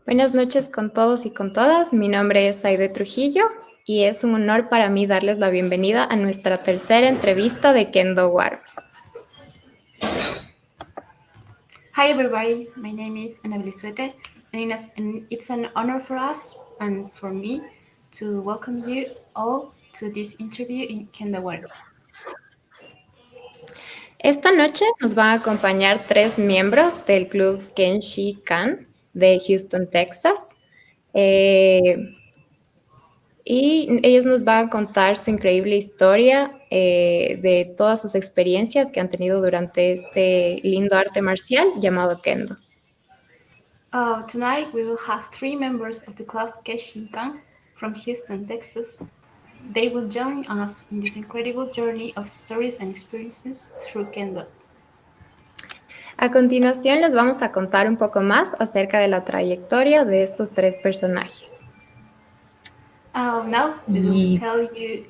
Buenas noches con todos y con todas. Mi nombre es Aide Trujillo y es un honor para mí darles la bienvenida a nuestra tercera entrevista de Kendo War. Hi everybody, my name is Ana Belisuete, and it's an honor for us and for me to welcome you all to this interview in Kendo War. Esta noche nos van a acompañar 3 miembros del club Kenshikan de Houston, Texas. Y ellos nos van a contar su increíble historia de todas sus experiencias que han tenido durante este lindo arte marcial llamado Kendo. Tonight we will have 3 members of the club Kenshikan from Houston, Texas. They will join us in this incredible journey of stories and experiences through Kendo. A continuación les vamos a contar un poco más acerca de la trayectoria de estos 3 personajes. Now we will tell you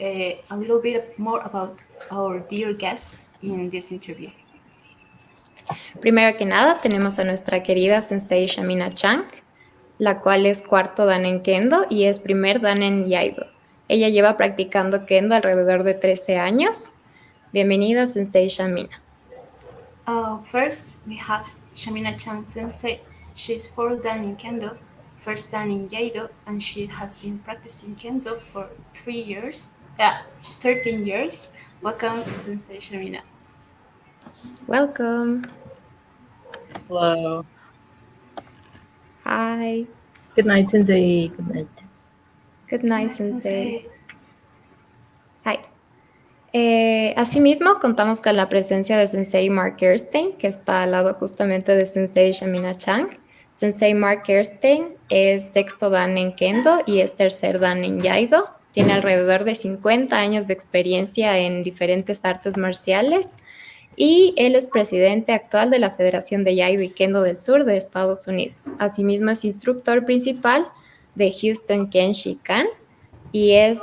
a little bit more about our dear guests in this interview. Primero que nada, tenemos a nuestra querida sensei Shamina Chang, la cual es cuarto dan en Kendo y es primer dan en Yaido. Ella lleva practicando Kendo alrededor de 13 años. Bienvenida, sensei Shamina. First, we have Shamina Chan Sensei. She's fourth dan in Kendo, first dan in Yaido, and she has been practicing Kendo for 13 years. Welcome, Sensei Shamina. Welcome. Hello. Hi. Good night, Sensei. Good night. Good night, Sensei. Hi. Asimismo, contamos con la presencia de Sensei Mark Erstein, que está al lado justamente de Sensei Shamina Chang. Sensei Mark Erstein es sexto dan en Kendo y es tercer dan en Yaido. Tiene alrededor de 50 años de experiencia en diferentes artes marciales y él es presidente actual de la Federación de Yaido y Kendo del Sur de Estados Unidos. Asimismo, es instructor principal de Houston Kenshikan y es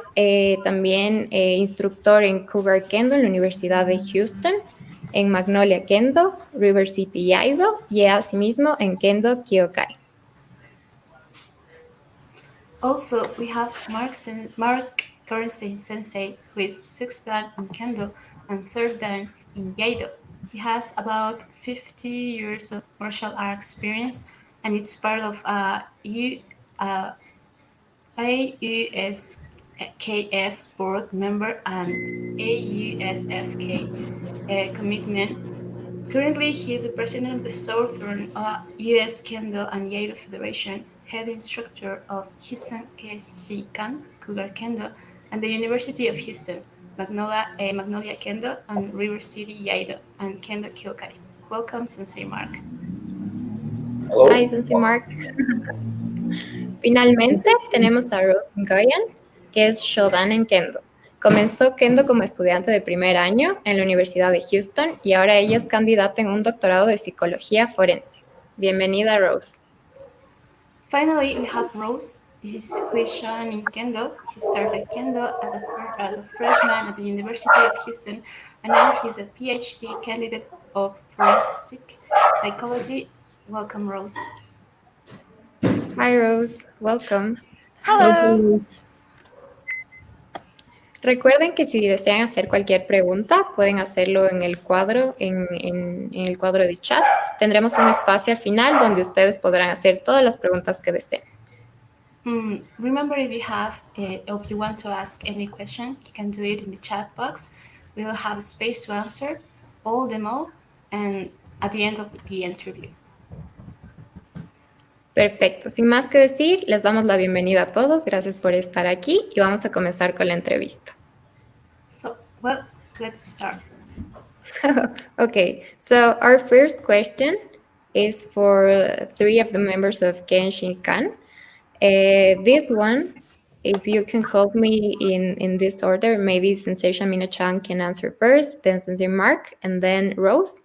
también instructor en Cougar Kendo en la Universidad de Houston, en Magnolia Kendo, River City Yaido y asimismo en Kendo Kyokai. Also, we have Mark Kernstein Sensei, who is sixth dan in Kendo and third dan in Yaido. He has about 50 years of martial art experience, and it's part of AUSKF board member and AUSFK commitment. Currently, he is the president of the Southern U.S. Kendo and Yaido Federation, head instructor of Houston Kenshikan, Cougar Kendo, and the University of Houston, Magnolia Kendo, and River City Yaido, and Kendo Kyokai. Welcome, Sensei Mark. Hello. Hi, Sensei Mark. Finalmente, tenemos a Rose Ngoyan, que es Shodan en Kendo. Comenzó Kendo como estudiante de primer año en la Universidad de Houston y ahora ella es candidata en un doctorado de psicología forense. Bienvenida, Rose. Finally, we have Rose. Who is Shodan in Kendo. He started Kendo as a freshman at the University of Houston, and now he's a PhD candidate of forensic psychology. Welcome, Rose. Hi, Rose. Welcome. Hello. Recuerden que si desean hacer cualquier pregunta, pueden hacerlo en el cuadro, en el cuadro de chat. Tendremos un espacio al final donde ustedes podrán hacer todas las preguntas que deseen. Remember, if you want to ask any question, you can do it in the chat box. We'll have space to answer all and at the end of the interview. Perfecto. Sin más que decir, les damos la bienvenida a todos. Gracias por estar aquí y vamos a comenzar con la entrevista. Let's start. Okay, so our first question is for 3 of the members of Kenshikan. This one, if you can help me in this order, maybe Sensei Shamina Chan can answer first, then Sensei Mark, and then Rose.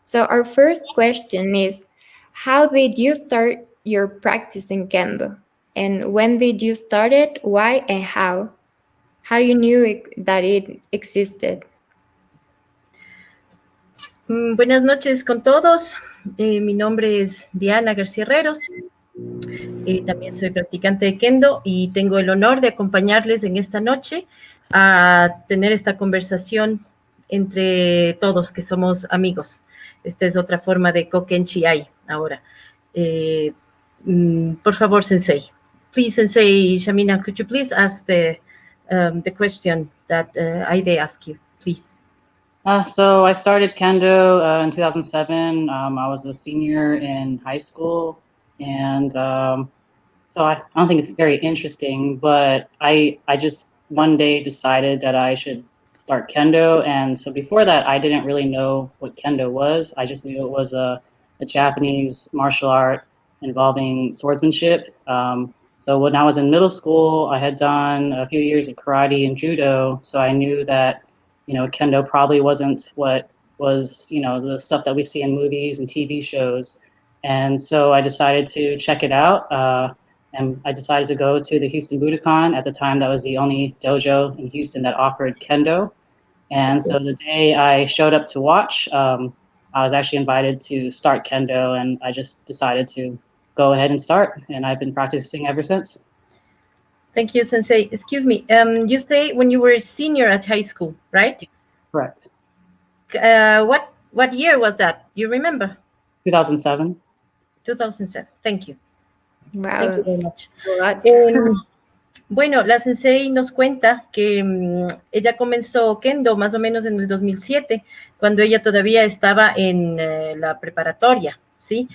So our first question is, how did you start your practice in Kendo? And when did you start it? Why and how? How you knew that it existed? Buenas noches con todos. Mi nombre es Diana García Herreros. También soy practicante de Kendo y tengo el honor de acompañarles en esta noche a tener esta conversación entre todos que somos amigos. Esta es otra forma de Kokenchi-ai ahora. Por favor, Sensei. Please, Sensei Shamina, could you please ask the question that I ask you, please? So I started kendo in 2007. I was a senior in high school, and so I don't think it's very interesting, but I just one day decided that I should start kendo, and so before that I didn't really know what kendo was. I just knew it was a Japanese martial art involving swordsmanship. So when I was in middle school, I had done a few years of karate and judo, so I knew that kendo probably wasn't what was the stuff that we see in movies and TV shows, and so I decided to check it out. And I decided to go to the Houston Budokan. At the time, that was the only dojo in Houston that offered kendo. And so the day I showed up to watch, I was actually invited to start kendo, and I just decided to go ahead and start. And I've been practicing ever since. Thank you, Sensei. Excuse me. You say when you were a senior at high school, right? Correct. What year was that? You remember? 2007. 2007. Thank you. Wow. Thank you very much. What? Bueno, la Sensei nos cuenta que ella comenzó Kendo más o menos en el 2007, cuando ella todavía estaba en la preparatoria, ¿sí?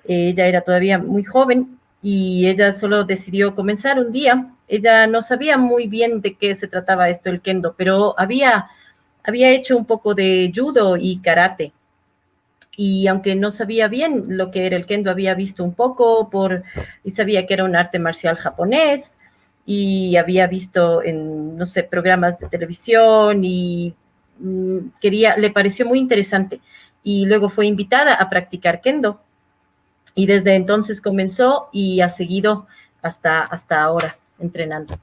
Ella era todavía muy joven y ella solo decidió comenzar un día. Ella no sabía muy bien de qué se trataba esto, el Kendo, pero había hecho un poco de judo y karate. Y aunque no sabía bien lo que era el Kendo, había visto un poco y sabía que era un arte marcial japonés, y había visto en, no sé, programas de televisión y le pareció muy interesante. Y luego fue invitada a practicar Kendo. Y desde entonces comenzó y ha seguido hasta ahora entrenando.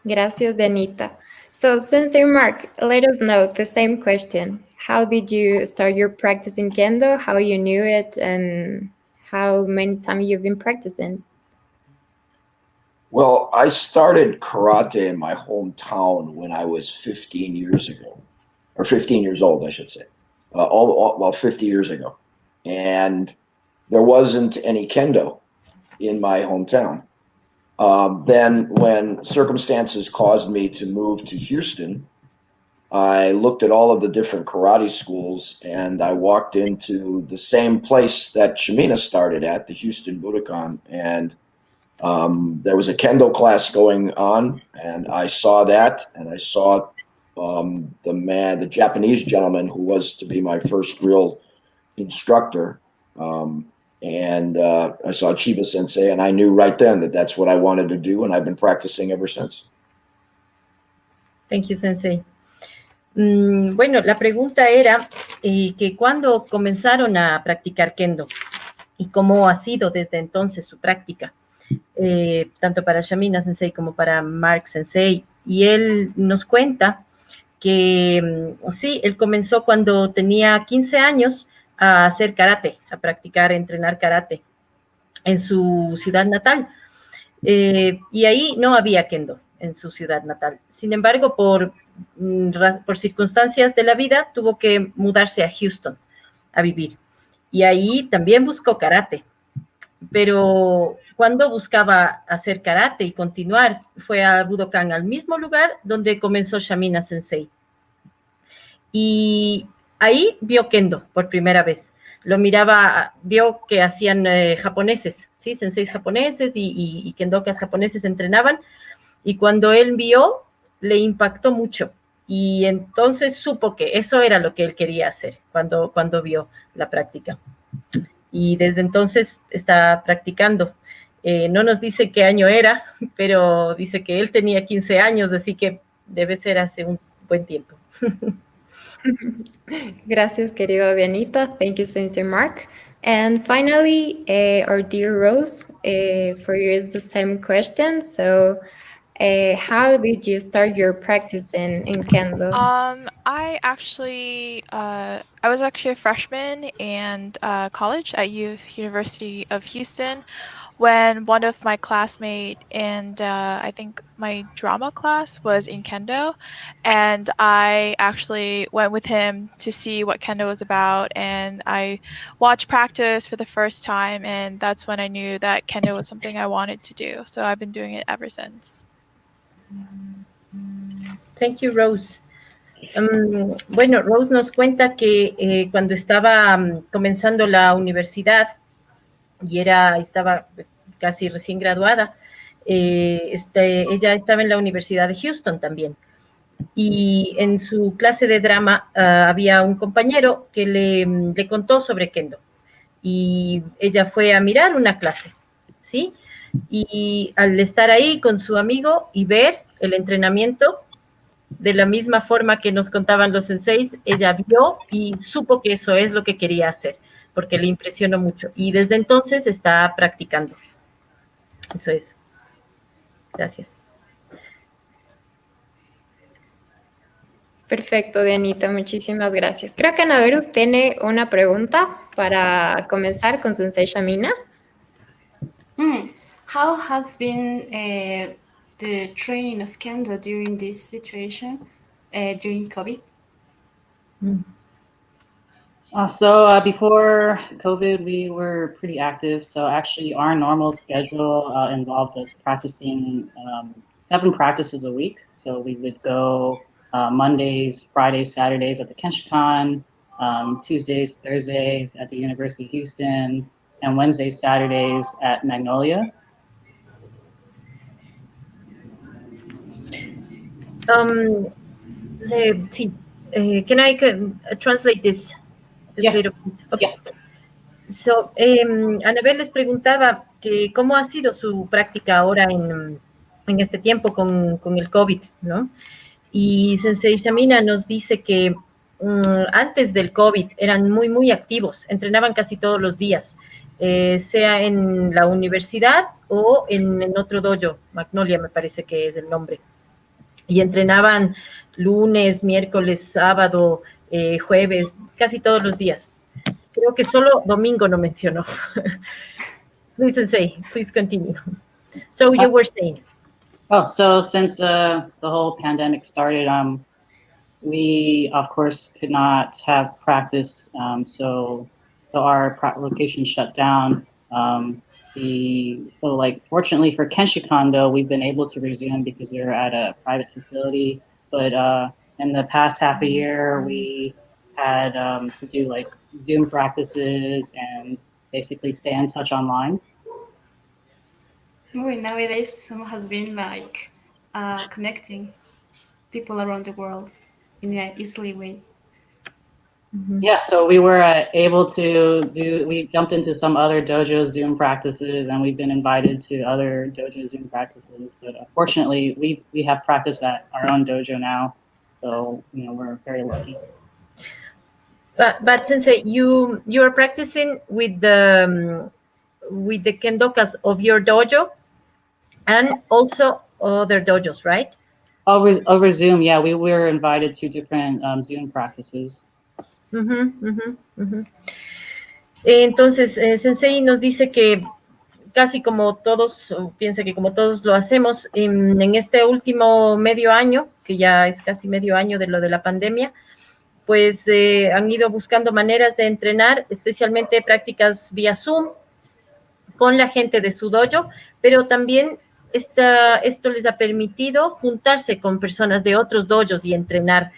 Gracias, Danita. So, Sensei Mark, let us know the same question. How did you start your practice in Kendo? How you knew it, and how many times you've been practicing? Well, I started karate in my hometown when I was 15 years ago, or 15 years old, I should say. Well, 50 years ago. And there wasn't any kendo in my hometown. Then when circumstances caused me to move to Houston, I looked at all of the different karate schools, and I walked into the same place that Shamina started at, the Houston Budokan, and there was a kendo class going on, and I saw that, and I saw the Japanese gentleman who was to be my first real instructor, and I saw Chiba Sensei, and I knew right then that that's what I wanted to do, and I've been practicing ever since. Thank you, Sensei. Bueno, la pregunta era que cuándo comenzaron a practicar Kendo y cómo ha sido desde entonces su práctica, tanto para Shamina Sensei como para Mark Sensei. Y él nos cuenta que sí, él comenzó cuando tenía 15 años a hacer karate, a practicar, entrenar karate en su ciudad natal. Y ahí no había Kendo en su ciudad natal. Sin embargo, por circunstancias de la vida, tuvo que mudarse a Houston a vivir. Y ahí también buscó karate. Pero cuando buscaba hacer karate y continuar, fue a Budokan, al mismo lugar donde comenzó Shamina Sensei. Y ahí vio Kendo por primera vez. Lo miraba, vio que hacían japoneses, ¿sí? Senseis japoneses y kendokas japoneses entrenaban. Y cuando él vio, le impactó mucho. Y entonces supo que eso era lo que él quería hacer cuando vio la práctica. Y desde entonces está practicando. No nos dice qué año era, pero dice que él tenía 15 años, así que debe ser hace un buen tiempo. Gracias, querido Dianita. Thank you, Sensei Mark. And finally, our dear Rose, for you is the same question. So, How did you start your practice in Kendo? I was actually a freshman in college at University of Houston when one of my classmates and I think my drama class was in Kendo, and I actually went with him to see what Kendo was about, and I watched practice for the first time, and that's when I knew that Kendo was something I wanted to do. So I've been doing it ever since. Thank you, Rose. Bueno, Rose nos cuenta que cuando estaba comenzando la universidad y estaba casi recién graduada, ella estaba en la Universidad de Houston también. Y en su clase de drama había un compañero que le contó sobre Kendo. Y ella fue a mirar una clase, ¿sí? Y al estar ahí con su amigo y ver el entrenamiento, de la misma forma que nos contaban los senseis, ella vio y supo que eso es lo que quería hacer, porque le impresionó mucho. Y desde entonces está practicando. Eso es. Gracias. Perfecto, Dianita, muchísimas gracias. Creo que Anaverus tiene una pregunta para comenzar con Sensei Shamina. How has been the training of Kendo during this situation, during COVID? Before COVID, we were pretty active. So actually, our normal schedule involved us practicing 7 practices a week. So we would go Mondays, Fridays, Saturdays at the Kenshikan, Tuesdays, Thursdays at the University of Houston, and Wednesdays, Saturdays at Magnolia. Sí. Can I translate this little bit? Okay. Yeah. So, Anabel les preguntaba que cómo ha sido su práctica ahora en este tiempo con el COVID, ¿no? Y Sensei Shamina nos dice que antes del COVID eran muy, muy activos, entrenaban casi todos los días, sea en la universidad o en otro dojo, Magnolia me parece que es el nombre. Y entrenaban lunes, miércoles, sábado, jueves, casi todos los días. Creo que solo domingo no mencionó. Please, Sensei, please continue. So you were saying. So since the whole pandemic started, we of course could not have practice. So our location shut down. Fortunately for Kenshikan, though, we've been able to resume because we were at a private facility. But in the past half a year, we had to do like Zoom practices and basically stay in touch online. Nowadays, Zoom has been like connecting people around the world in an easily way. Mm-hmm. Yeah, so we were able to we jumped into some other dojo Zoom practices, and we've been invited to other dojo Zoom practices. But fortunately, we have practice at our own dojo now, so we're very lucky. But Sensei, you are practicing with the kendokas of your dojo and also other dojos, right? Over Zoom, yeah. We were invited to different Zoom practices. Entonces, Sensei nos dice que casi como todos, piensa que como todos lo hacemos, en este último medio año, que ya es casi medio año de lo de la pandemia, pues han ido buscando maneras de entrenar, especialmente prácticas vía Zoom, con la gente de su dojo, pero también esto les ha permitido juntarse con personas de otros dojos y entrenar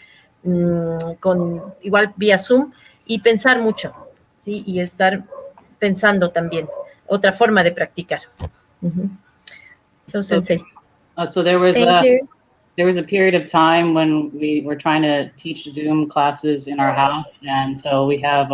igual vía Zoom y pensar mucho, ¿sí? Y estar pensando también, otra forma de practicar. So, Sensei. So there was a period of time when we were trying to teach Zoom classes in our house, and so we have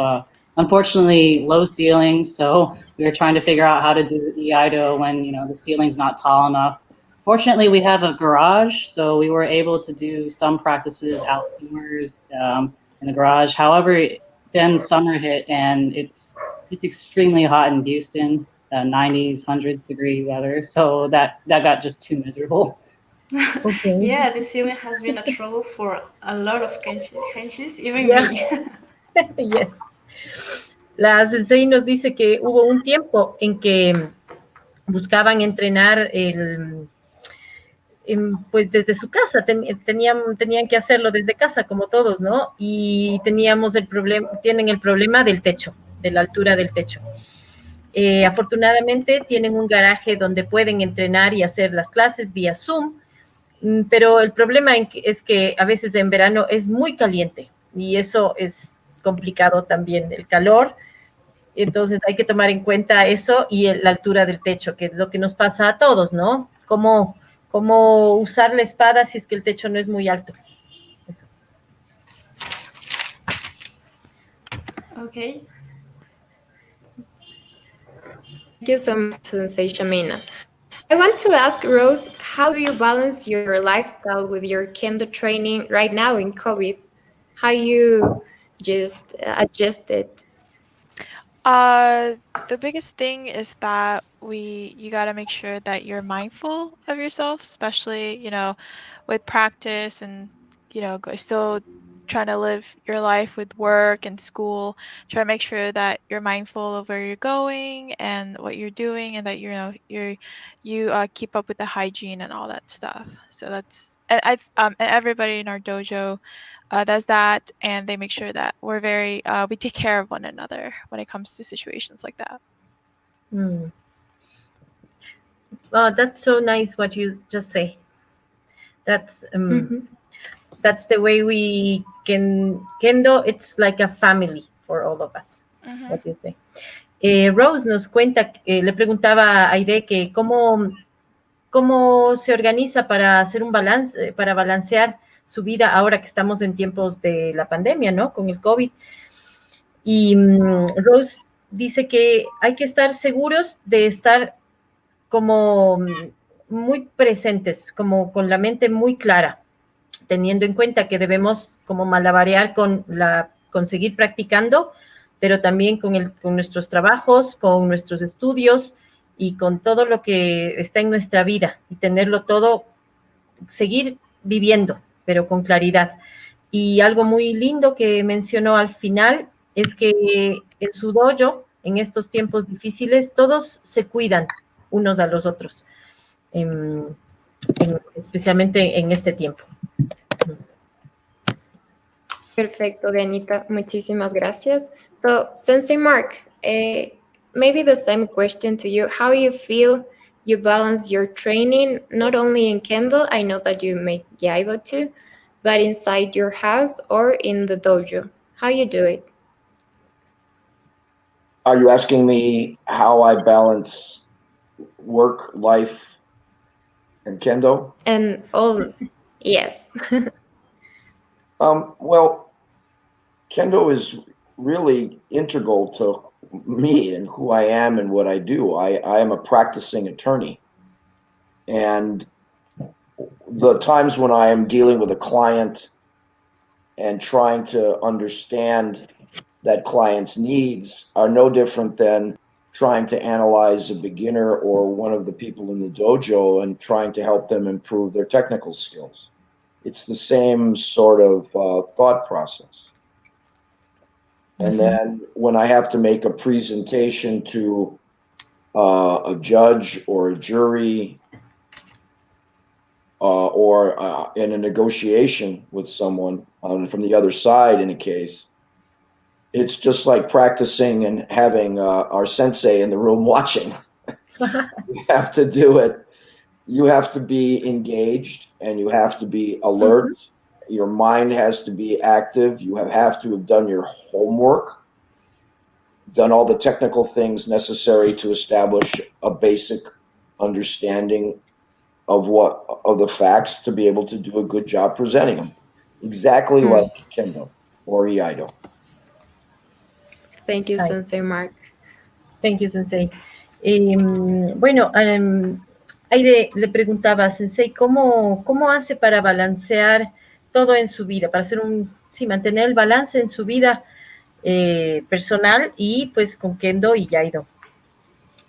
unfortunately low ceilings, so we were trying to figure out how to do the Iaido when the ceiling's not tall enough. Fortunately, we have a garage, so we were able to do some practices outdoors in the garage. However, then summer hit, and it's extremely hot in Houston, 90s, 100s degree weather, so that got just too miserable. Okay. Yeah, this ceiling has been a trouble for a lot of kenshis, even Yeah. me. Yes. La sensei nos dice que hubo un tiempo en que buscaban entrenar pues desde su casa, tenían que hacerlo desde casa como todos, ¿no? Y tienen el problema del techo, de la altura del techo. Afortunadamente tienen un garaje donde pueden entrenar y hacer las clases vía Zoom, pero el problema es que a veces en verano es muy caliente y eso es complicado también, el calor. Entonces hay que tomar en cuenta eso y la altura del techo, que es lo que nos pasa a todos, ¿no? Cómo usar la espada si es que el techo no es muy alto. Eso. Okay. Thank you so much, Sensei Shamina. I want to ask Rose, how do you balance your lifestyle with your kendo training right now in COVID? How you just adjust it? The biggest thing is that you got to make sure that you're mindful of yourself, especially, with practice and, still trying to live your life with work and school. Try to make sure that you're mindful of where you're going and what you're doing, and that you keep up with the hygiene and all that stuff. So and everybody in our dojo does that, and they make sure that we take care of one another when it comes to situations like that. Oh, that's so nice what you just say. That's that's the way we can kendo. It's like a family for all of us. What you say. Rose nos cuenta, le preguntaba a Aide que cómo se organiza para hacer un balance, para balancear su vida ahora que estamos en tiempos de la pandemia, ¿no? Con el COVID. Y Rose dice que hay que estar seguros de estar como muy presentes, como con la mente muy clara, teniendo en cuenta que debemos como malabarear con seguir practicando, pero también con nuestros trabajos, con nuestros estudios y con todo lo que está en nuestra vida y tenerlo todo, seguir viviendo, pero con claridad. Y algo muy lindo que mencionó al final es que en su dojo, en estos tiempos difíciles, todos se cuidan unos a los otros, especialmente en este tiempo. Perfecto, Dianita. Muchísimas gracias. So, Sensei Mark, maybe the same question to you. How you feel you balance your training, not only in Kendo, I know that you make Gyaido too, but inside your house or in the dojo? How you do it? Are you asking me how I balance work, life, and Kendo? And all, yes. Well, Kendo is really integral to me and who I am and what I do. I am a practicing attorney. And the times when I am dealing with a client and trying to understand that client's needs are no different than trying to analyze a beginner or one of the people in the dojo and trying to help them improve their technical skills. It's the same sort of thought process. And then when I have to make a presentation to a judge or a jury or in a negotiation with someone from the other side in a case, it's just like practicing and having our sensei in the room watching. You have to do it. You have to be engaged and you have to be alert. Your mind has to be active. You have to have done your homework, done all the technical things necessary to establish a basic understanding of the facts to be able to do a good job presenting them. Exactly like Kendo or Iaido. Thank you, Sensei Mark. Thank you, Sensei. Bueno, Aide le preguntaba a Sensei, ¿cómo hace para balancear todo en su vida, para mantener el balance en su vida personal y pues con Kendo y Iaido?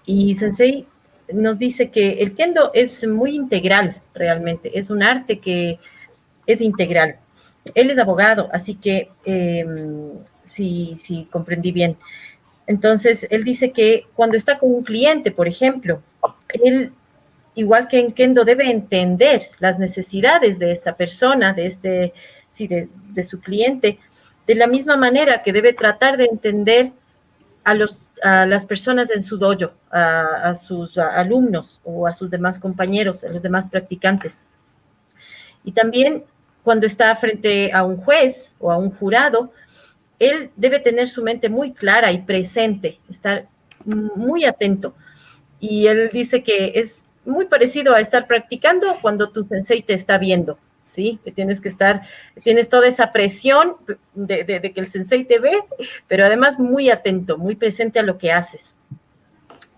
Y Sensei nos dice que el kendo es muy integral, realmente. Es un arte que es integral. Él es abogado, así que sí, comprendí bien. Entonces, él dice que cuando está con un cliente, por ejemplo, él, igual que en kendo, debe entender las necesidades de esta persona, de su cliente, de la misma manera que debe tratar de entender a las personas en su dojo, a sus alumnos o a sus demás compañeros, a los demás practicantes. Y también cuando está frente a un juez o a un jurado, él debe tener su mente muy clara y presente, estar muy atento. Y él dice que es muy parecido a estar practicando cuando tu sensei te está viendo, ¿sí? Que tienes toda esa presión de que el sensei te ve, pero además muy atento, muy presente a lo que haces.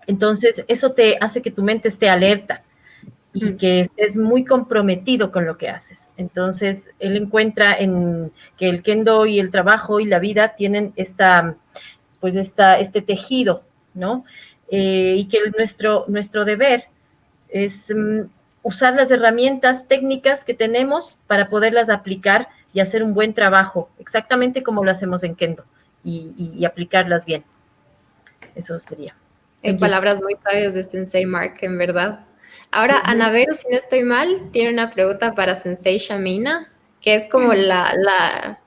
Entonces, eso te hace que tu mente esté alerta y que estés muy comprometido con lo que haces. Entonces, él encuentra que el kendo y el trabajo y la vida tienen este tejido, ¿no? Y que nuestro deber es usar las herramientas técnicas que tenemos para poderlas aplicar y hacer un buen trabajo, exactamente como lo hacemos en kendo, y aplicarlas bien. Eso sería. En palabras muy sabias de Sensei Mark, en verdad. Ahora, Anabelu, si no estoy mal, tiene una pregunta para Sensei Shamina, que es como la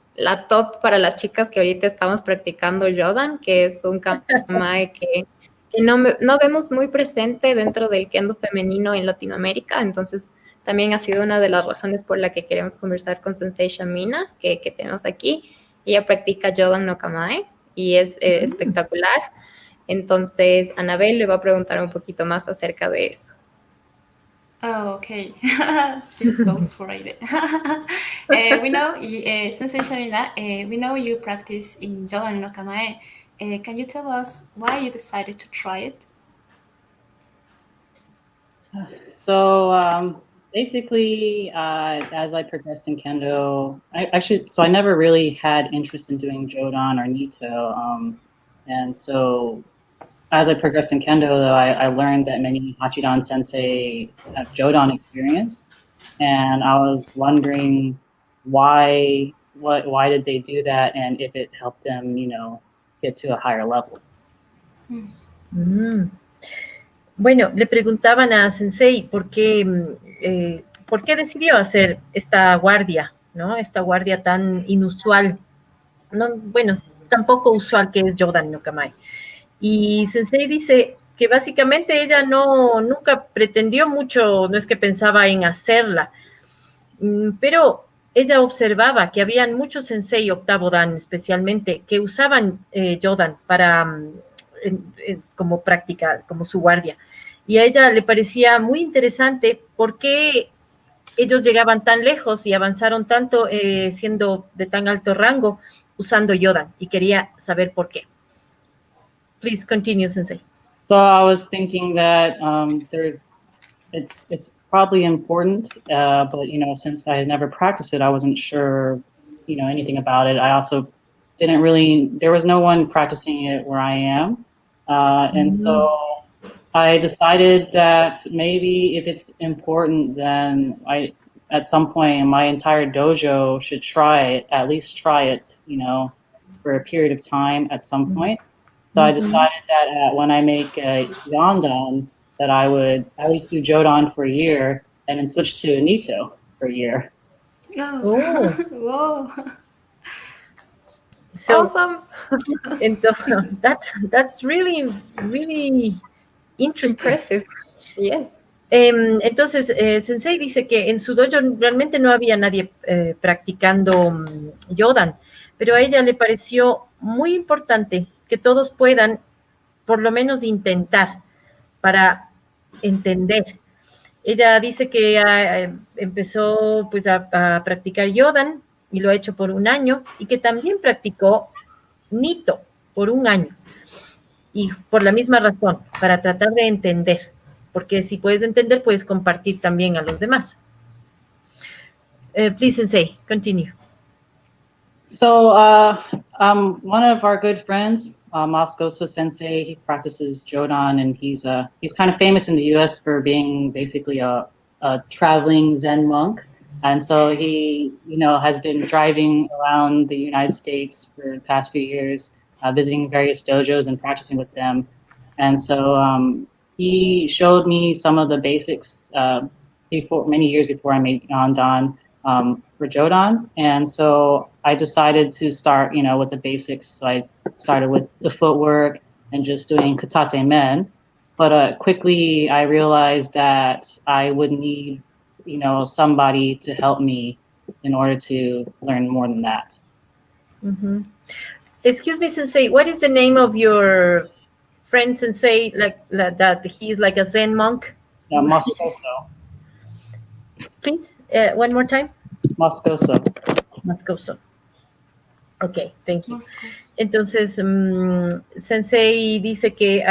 top para las chicas que ahorita estamos practicando Jodan, que es un kamae que no vemos muy presente dentro del kendo femenino en Latinoamérica. Entonces, también ha sido una de las razones por la que queremos conversar con Sensei Shamina, que tenemos aquí. Ella practica Jodan no kamae y es espectacular. Entonces, Anabel le va a preguntar un poquito más acerca de eso. Oh, okay. This goes for it. We know, Sensei Shamina, we know you practice in Jodan no Kamae. Can you tell us why you decided to try it? So basically, as I progressed in kendo, I never really had interest in doing Jodan or Nito, and so as I progressed in kendo, though, I learned that many Hachidan sensei have Jodan experience, and I was wondering why did they do that, and if it helped them, get to a higher level. Bueno, le preguntaban a Sensei por qué decidió hacer esta guardia, ¿no? Esta guardia tan inusual, no, bueno, tan poco usual que es Jodan no Kamae. Y Sensei dice que básicamente ella nunca pretendió mucho, no es que pensaba en hacerla, pero ella observaba que habían muchos Sensei octavo dan, especialmente, que usaban Jodan para como práctica, como su guardia. Y a ella le parecía muy interesante por qué ellos llegaban tan lejos y avanzaron tanto siendo de tan alto rango usando Jodan, y quería saber por qué. Please continue, Sensei. So I was thinking that it's probably important, but since I had never practiced it, I wasn't sure anything about it. I also there was no one practicing it where I am, and so I decided that maybe if it's important, then at some point my entire dojo should at least try it, for a period of time at some point. So I decided that when I make Yondan, that I would at least do Jodan for a year and then switch to Nito for a year. Oh. Whoa. So, awesome. That's really, really interesting. Impressive. Yes. Entonces, Sensei dice que en su dojo realmente no había nadie practicando Jodan, pero a ella le pareció muy importante que todos puedan por lo menos intentar para entender. Ella dice que empezó pues a practicar Jodan y lo ha hecho por un año, y que también practicó Nito por un año, y por la misma razón, para tratar de entender, porque si puedes entender, puedes compartir también a los demás. Please, Sensei, continue. So one of our good friends, Moscoso Sensei. He practices Jodan, and he's kind of famous in the U.S. for being basically a traveling Zen monk. And so he, has been driving around the United States for the past few years, visiting various dojos and practicing with them. And so he showed me some of the basics many years before I made Yandan for Jodan. And so I decided to start, with the basics. So I started with the footwork and just doing katate men. But quickly I realized that I would need, somebody to help me in order to learn more than that. Mm-hmm. Excuse me, Sensei, what is the name of your friend Sensei, like that he's like a Zen monk? Moscoso. Please, one more time. Moscoso. Moscoso. Ok, thank you. Moscoso. Entonces, Sensei dice que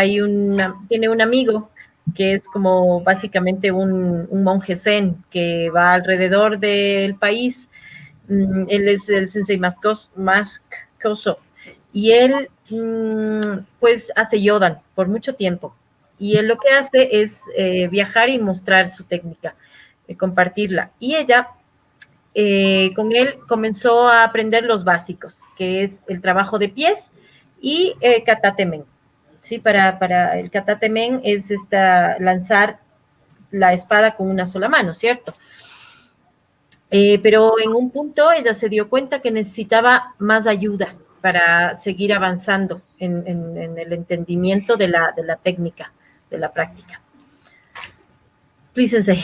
tiene un amigo que es como básicamente un monje zen que va alrededor del país. Él es el Sensei Moscoso. Y él, pues, hace Yodan por mucho tiempo. Y él lo que hace es viajar y mostrar su técnica, compartirla. Y ella con él comenzó a aprender los básicos, que es el trabajo de pies y katatemen. ¿Sí? Para el katatemen es lanzar la espada con una sola mano, ¿cierto? Pero en un punto ella se dio cuenta que necesitaba más ayuda para seguir avanzando en el entendimiento de la técnica, de la práctica. Please, Sensei.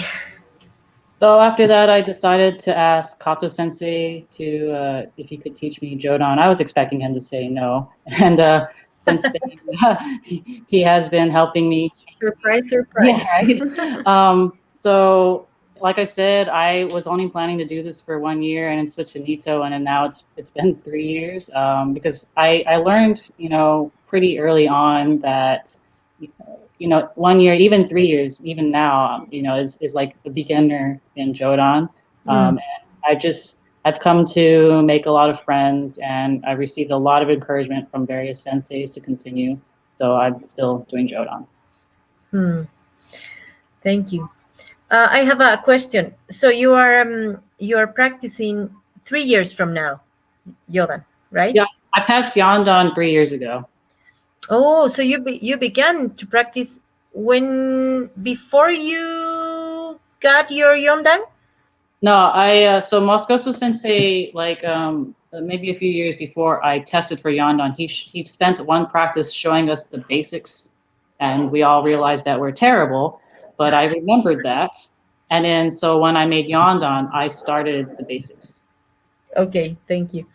So after that, I decided to ask Kato Sensei if he could teach me Jodan. I was expecting him to say no, and since then, he has been helping me. Surprise, surprise. Yeah, right. So like I said, I was only planning to do this for 1 year and then switch to Nito, and then now it's been 3 years because I learned, pretty early on that 1 year, even 3 years, even now, is like a beginner in Jodan. And I've come to make a lot of friends, and I've received a lot of encouragement from various senseis to continue. So I'm still doing Jodan. Thank you. I have a question. So you are practicing 3 years from now, Yodan, right? Yeah, I passed Yandan 3 years ago. Oh, so you began to practice before you got your Yondan? No, so Moscoso Sensei, like maybe a few years before I tested for Yandan, he spent one practice showing us the basics, and we all realized that we're terrible, but I remembered that. And then so when I made Yandan, I started the basics. Okay, thank you.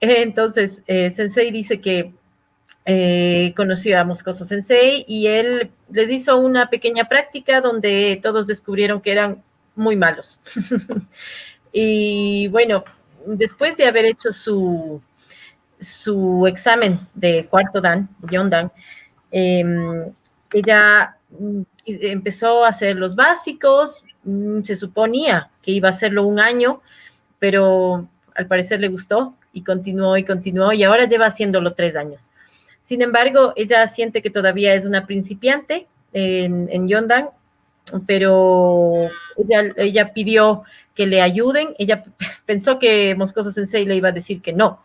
Entonces, Sensei dice que conoció a Moscoso Sensei y él les hizo una pequeña práctica donde todos descubrieron que eran muy malos. Y bueno, después de haber hecho su examen de cuarto dan, Yondan, ella empezó a hacer los básicos, se suponía que iba a hacerlo 1 año, pero al parecer le gustó y continuó, y ahora lleva haciéndolo 3 años. Sin embargo, ella siente que todavía es una principiante en Yondan, pero ella pidió que le ayuden. Ella pensó que Moscoso Sensei le iba a decir que no.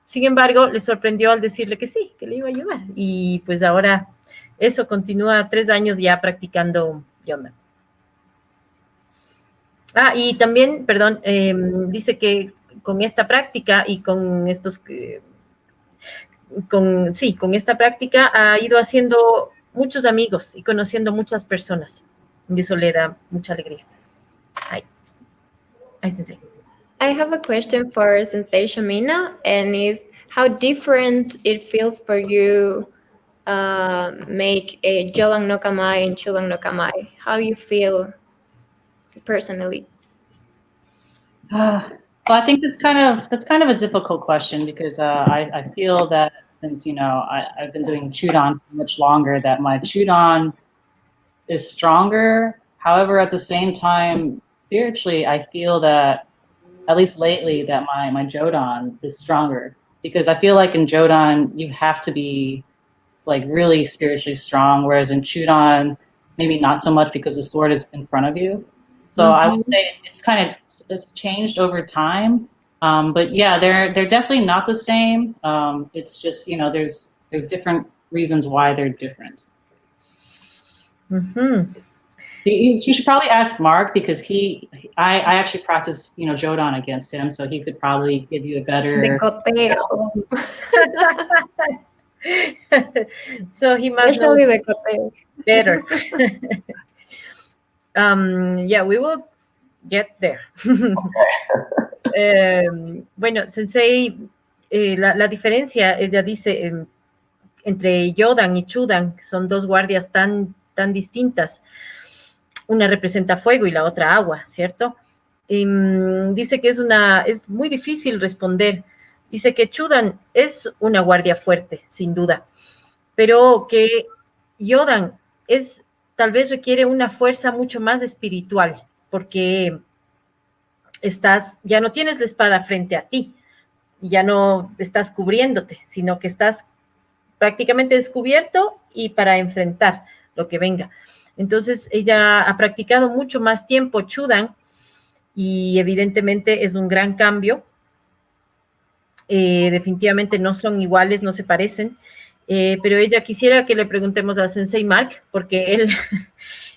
Sin embargo, le sorprendió al decirle que sí, que le iba a ayudar. Y pues ahora eso continúa 3 años ya practicando Yondan. Y también, perdón, dice que con esta práctica y con con esta práctica ha ido haciendo muchos amigos y conociendo muchas personas. Y eso le da mucha alegría. Ay, Sensei. I have a question for Sensei Shamina, and is how different it feels for you make a Jodan no Kamai and Chudan no Kamai. How you feel personally? Well, I think that's kind of a difficult question because I feel that since I've been doing Chudan for much longer, that my Chudan is stronger. However, at the same time, spiritually, I feel that at least lately that my Jodan is stronger. because I feel like in Jodan you have to be like really spiritually strong, whereas in Chudan maybe not so much because the sword is in front of you. So I would say it's changed over time. But yeah, they're definitely not the same. It's just, you know, there's different reasons why they're different. You should probably ask Mark because I actually practice, you know, Jodan against him, so he could probably give you a better. So he must know better. Yeah, we will get there. Bueno, Sensei, la diferencia, ella dice, entre Yodan y Chudan, son dos guardias tan distintas. Una representa fuego y la otra agua, ¿cierto? Dice que es muy difícil responder. Dice que Chudan es una guardia fuerte, sin duda, pero que Yodan tal vez requiere una fuerza mucho más espiritual, porque ya no tienes la espada frente a ti, ya no estás cubriéndote, sino que estás prácticamente descubierto y para enfrentar lo que venga. Entonces, ella ha practicado mucho más tiempo Chudan y evidentemente es un gran cambio. Definitivamente no son iguales, no se parecen, pero ella quisiera que le preguntemos a Sensei Mark, porque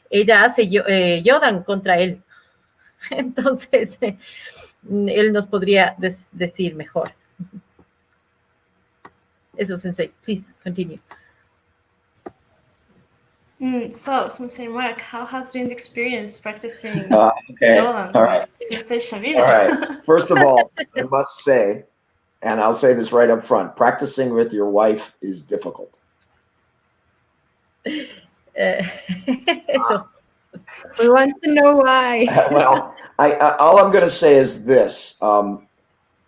ella hace Yodan contra él. Entonces, él nos podría decir mejor. Eso, Sensei, please continue. So, Sensei Mark, how has been the experience practicing okay. Jodan with Sensei Shavina? All right. First of all, I must say, and I'll say this right up front, practicing with your wife is difficult. Eso. We want to know why. Well, all I'm going to say is this.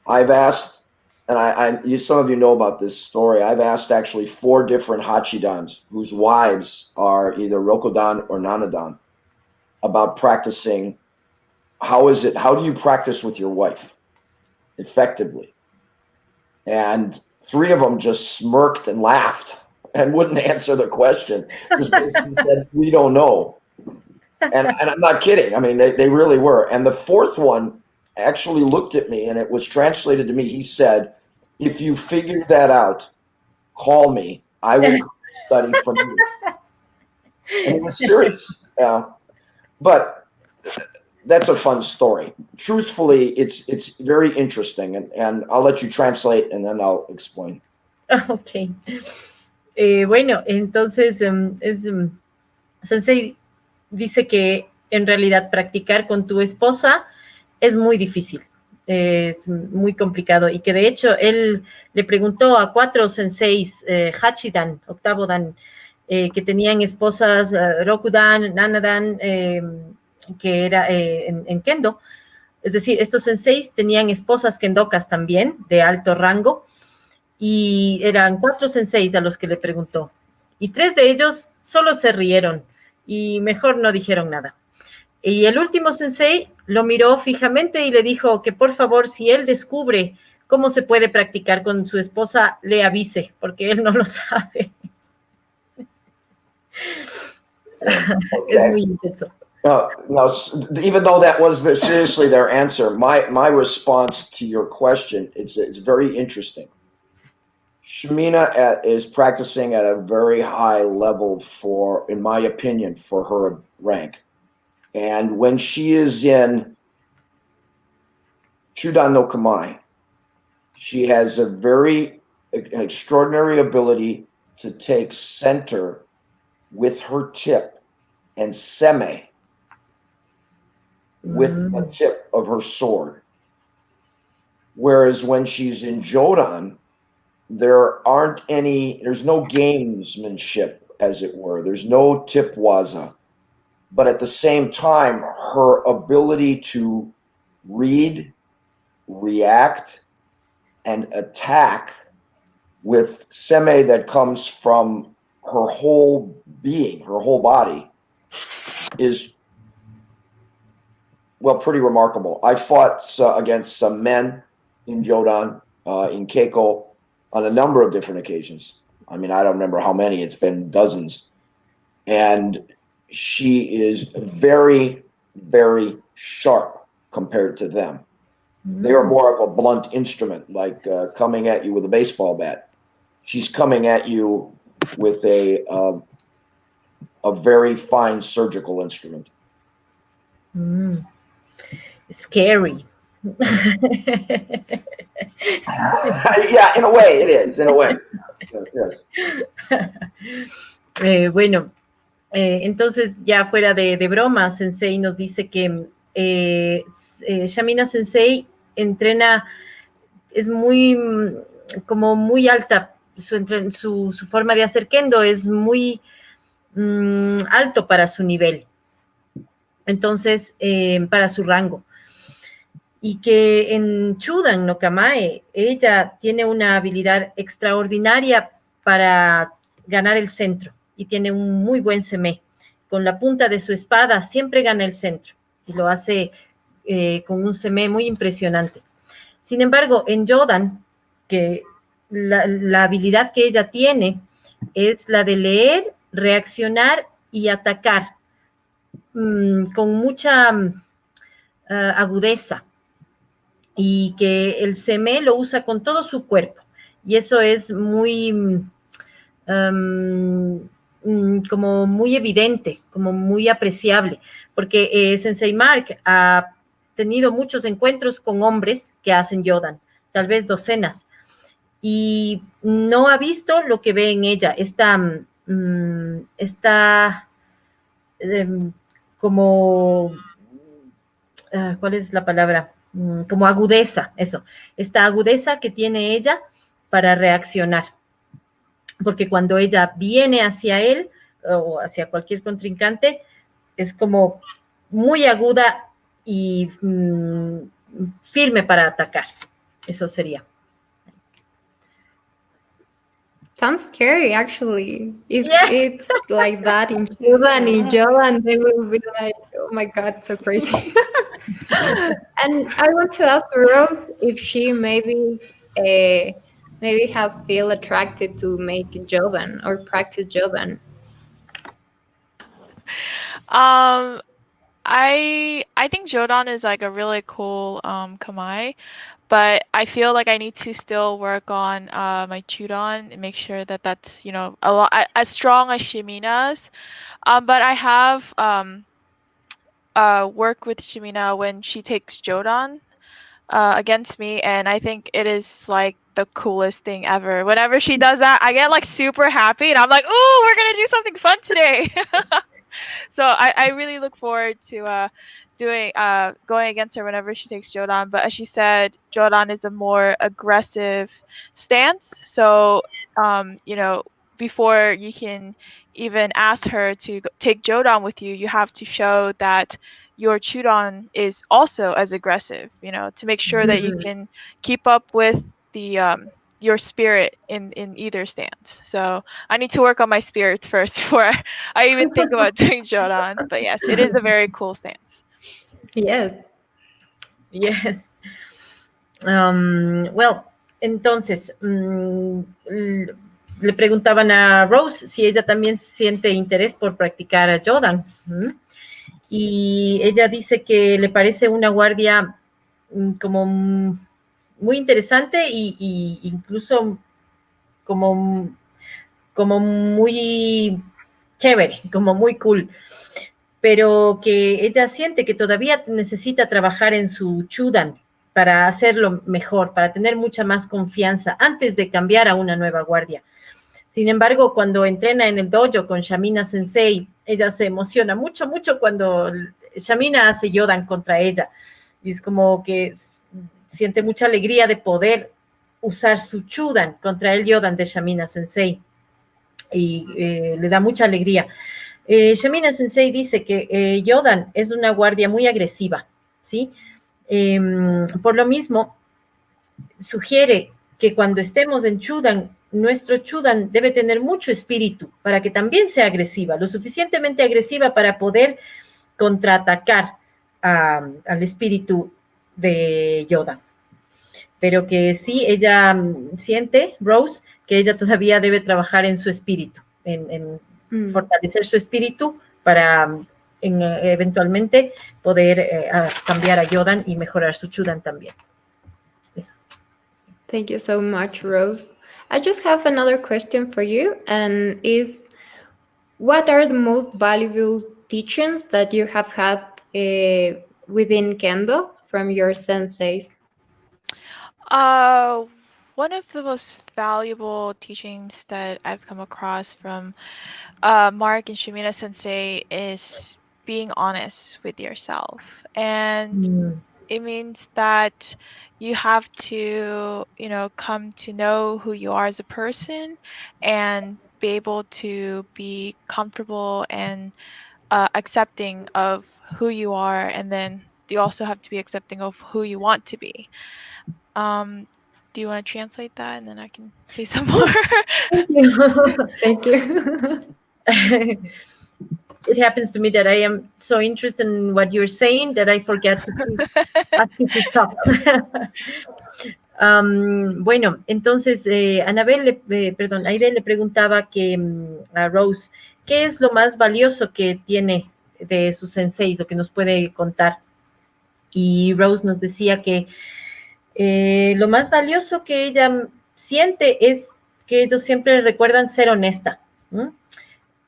I've asked, and some of you know about this story, I've asked actually 4 different Hachidans whose wives are either Rokodan or Nanadan about practicing. How do you practice with your wife effectively? And 3 of them just smirked and laughed and wouldn't answer the question. Just basically said, we don't know. And I'm not kidding. I mean, they really were. And the 4th one actually looked at me, and it was translated to me. He said, if you figure that out, call me. I will study from you. And he was serious. But that's a fun story. Truthfully, it's very interesting. And I'll let you translate, and then I'll explain. Ok. Bueno, entonces, Sensei dice que en realidad practicar con tu esposa es muy difícil, es muy complicado, y que de hecho él le preguntó a 4 senseis, Hachidan, octavo dan, que tenían esposas, Rokudan, Nanadan, que era en Kendo. Es decir, estos senseis tenían esposas kendokas también, de alto rango, y eran 4 senseis a los que le preguntó. Y 3 de ellos solo se rieron y mejor no dijeron nada. Y el último sensei lo miró fijamente y le dijo que por favor, si él descubre cómo se puede practicar con su esposa, le avise, porque él no lo sabe. Okay. Es muy intenso. No, even though that was seriously their answer, my response to your question, it's very interesting. Shamina is practicing at a very high level in my opinion, for her rank. And when she is in Chudan no Kamai, she has an extraordinary ability to take center with her tip and seme with the tip of her sword. Whereas when she's in Jodan, there's no gamesmanship, as it were. There's no tip waza. But at the same time, her ability to read, react, and attack with seme that comes from her whole being, her whole body, is, well, pretty remarkable. I fought against some men in Jodan, in Keiko, on a number of different occasions. I mean, I don't remember how many, it's been dozens. And she is very, very sharp compared to them. They are more of a blunt instrument, like coming at you with a baseball bat. She's coming at you with a very fine surgical instrument. Scary. Yeah, in a way, it is. In a way, yes. Bueno, entonces ya fuera de broma, Sensei nos dice que Shamina Sensei entrena, es muy, como muy alta, su forma de hacer kendo es muy alto para su nivel, entonces, para su rango. Y que en Chudan no Kamae, ella tiene una habilidad extraordinaria para ganar el centro y tiene un muy buen semé. Con la punta de su espada siempre gana el centro y lo hace con un semé muy impresionante. Sin embargo, en Jodan, que la habilidad que ella tiene es la de leer, reaccionar y atacar con mucha agudeza, y que el semé lo usa con todo su cuerpo, y eso es muy como muy evidente, como muy apreciable, porque Sensei Mark ha tenido muchos encuentros con hombres que hacen Jodan, tal vez docenas, y no ha visto lo que ve en ella, esta como, ¿cuál es la palabra? Como agudeza, eso, esta agudeza que tiene ella para reaccionar, porque cuando ella viene hacia él o hacia cualquier contrincante, es como muy aguda y firme para atacar, eso sería. Sounds scary, actually. If Yes. it's like that in Cuba and in Jolan, they will be like, oh my God, so crazy. And I want to ask Rose if she maybe has feel attracted to make Joban or practice Joban. I think Jodan is like a really cool kamae, but I feel like I need to still work on my Chudan and make sure that that's, you know, a lot as strong as Shimina's. But I have worked with Shimina when she takes Jodan against me, and I think it is like the coolest thing ever. Whenever she does that, I get like super happy, and I'm like, "Oh, we're gonna do something fun today!" So I really look forward to going against her whenever she takes Jodan. But as she said, Jodan is a more aggressive stance. So you know, before you can even ask her to take Jodan with you, you have to show that your Chudan is also as aggressive, you know, to make sure that you can keep up with the your spirit in either stance. So I need to work on my spirit first before I even think about doing Jodan. But yes, it is a very cool stance. Yes. Yes. Well, entonces, le preguntaban a Rose si ella también siente interés por practicar a Jodan. Y ella dice que le parece una guardia como muy interesante y incluso como muy chévere, como muy cool, pero que ella siente que todavía necesita trabajar en su Chudan para hacerlo mejor, para tener mucha más confianza antes de cambiar a una nueva guardia. Sin embargo, cuando entrena en el dojo con Shamina Sensei, ella se emociona mucho, mucho cuando Shamina hace Jodan contra ella. Y es como que siente mucha alegría de poder usar su Chudan contra el Jodan de Shamina Sensei. Y le da mucha alegría. Shamina Sensei dice que Jodan es una guardia muy agresiva, ¿sí? Por lo mismo, sugiere que cuando estemos en Chudan, nuestro Chudan debe tener mucho espíritu para que también sea agresiva, lo suficientemente agresiva para poder contraatacar al espíritu de Yoda. pero que sí, ella siente, Rose, que ella todavía debe trabajar en su espíritu, en fortalecer su espíritu para eventualmente poder cambiar a Yodan y mejorar su Chudan también. Eso. Thank you so much, Rose. I just have another question for you, and is what are the most valuable teachings that you have had within Kendo from your senseis? One of the most valuable teachings that I've come across from Mark and Shimina Sensei is being honest with yourself. And it means that you have to, come to know who you are as a person and be able to be comfortable and accepting of who you are. And then you also have to be accepting of who you want to be. Do you want to translate that, and then I can say some more? Thank you. Thank you. It happens to me that I am so interested in what you're saying that I forget to ask you to stop. Bueno, entonces Aide le preguntaba a Rose, ¿qué es lo más valioso que tiene de sus senseis, lo que nos puede contar? Y Rose nos decía que lo más valioso que ella siente es que ellos siempre recuerdan ser honesta, ¿no?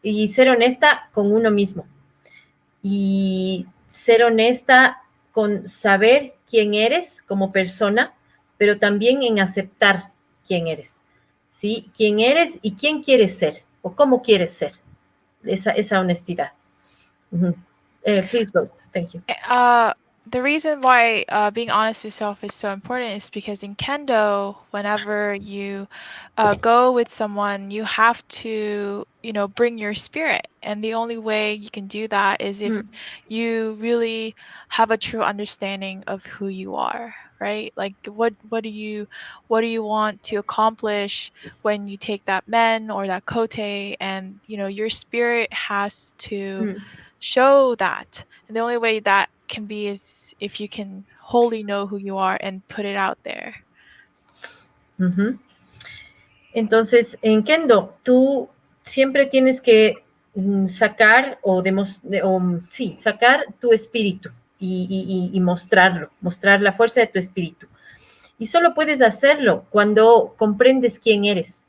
Y ser honesta con uno mismo. Y ser honesta con saber quién eres como persona, pero también en aceptar quién eres, ¿sí? Quién eres y quién quieres ser, o cómo quieres ser, esa honestidad. Please, Rose, thank you. The reason why being honest with yourself is so important is because in Kendo, whenever you go with someone, you have to, bring your spirit. And the only way you can do that is if you really have a true understanding of who you are, right? Like what do you want to accomplish when you take that men or that kote, and your spirit has to show that. And the only way that can be is if you can wholly know who you are and put it out there. Entonces, en Kendo, tú siempre tienes que sacar sacar tu espíritu y mostrarlo, mostrar la fuerza de tu espíritu. Y solo puedes hacerlo cuando comprendes quién eres,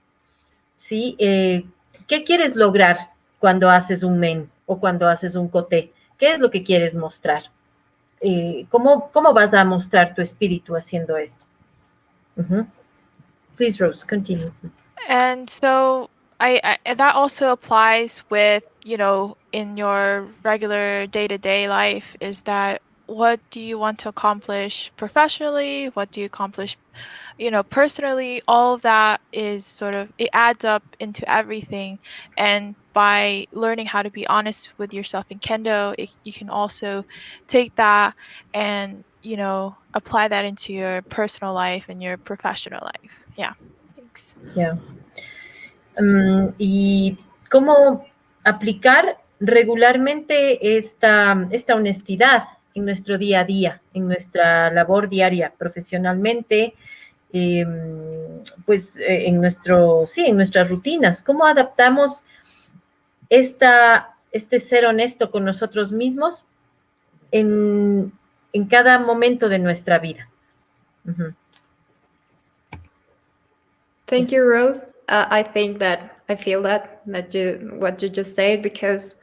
¿sí? ¿Qué quieres lograr cuando haces un men o cuando haces un kote? ¿Qué es lo que quieres mostrar? ¿Cómo vas a mostrar tu espíritu haciendo esto? Please, Rose, continue. And so I that also applies with, in your regular day-to-day life, is that what do you want to accomplish professionally? What do you accomplish, personally? All of that is sort of, it adds up into everything. And by learning how to be honest with yourself in Kendo, you can also take that and, apply that into your personal life and your professional life. Yeah. Thanks. Yeah. Y cómo aplicar regularmente esta honestidad en nuestro día a día, en nuestra labor diaria, profesionalmente, en nuestras rutinas. ¿Cómo adaptamos este ser honesto con nosotros mismos en cada momento de nuestra vida? Thank you, Rose. I think that I feel that what you just said, because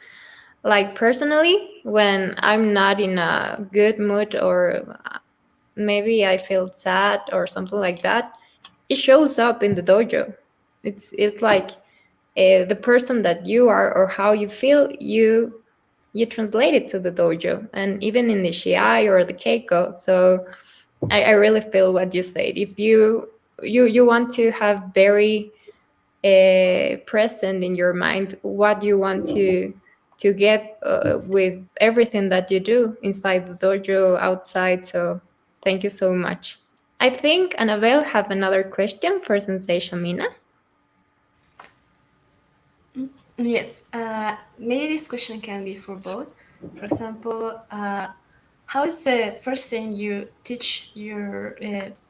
like personally, when I'm not in a good mood, or maybe I feel sad or something like that, it shows up in the dojo. It's like the person that you are or how you feel, you translate it to the dojo, and even in the shiai or the keiko. So I really feel what you said. If you want to have very present in your mind what you want to get with everything that you do inside the dojo, outside. So thank you so much. I think Annabelle have another question for Sensei Shamina. Yes, maybe this question can be for both. For example, how is the first thing you teach your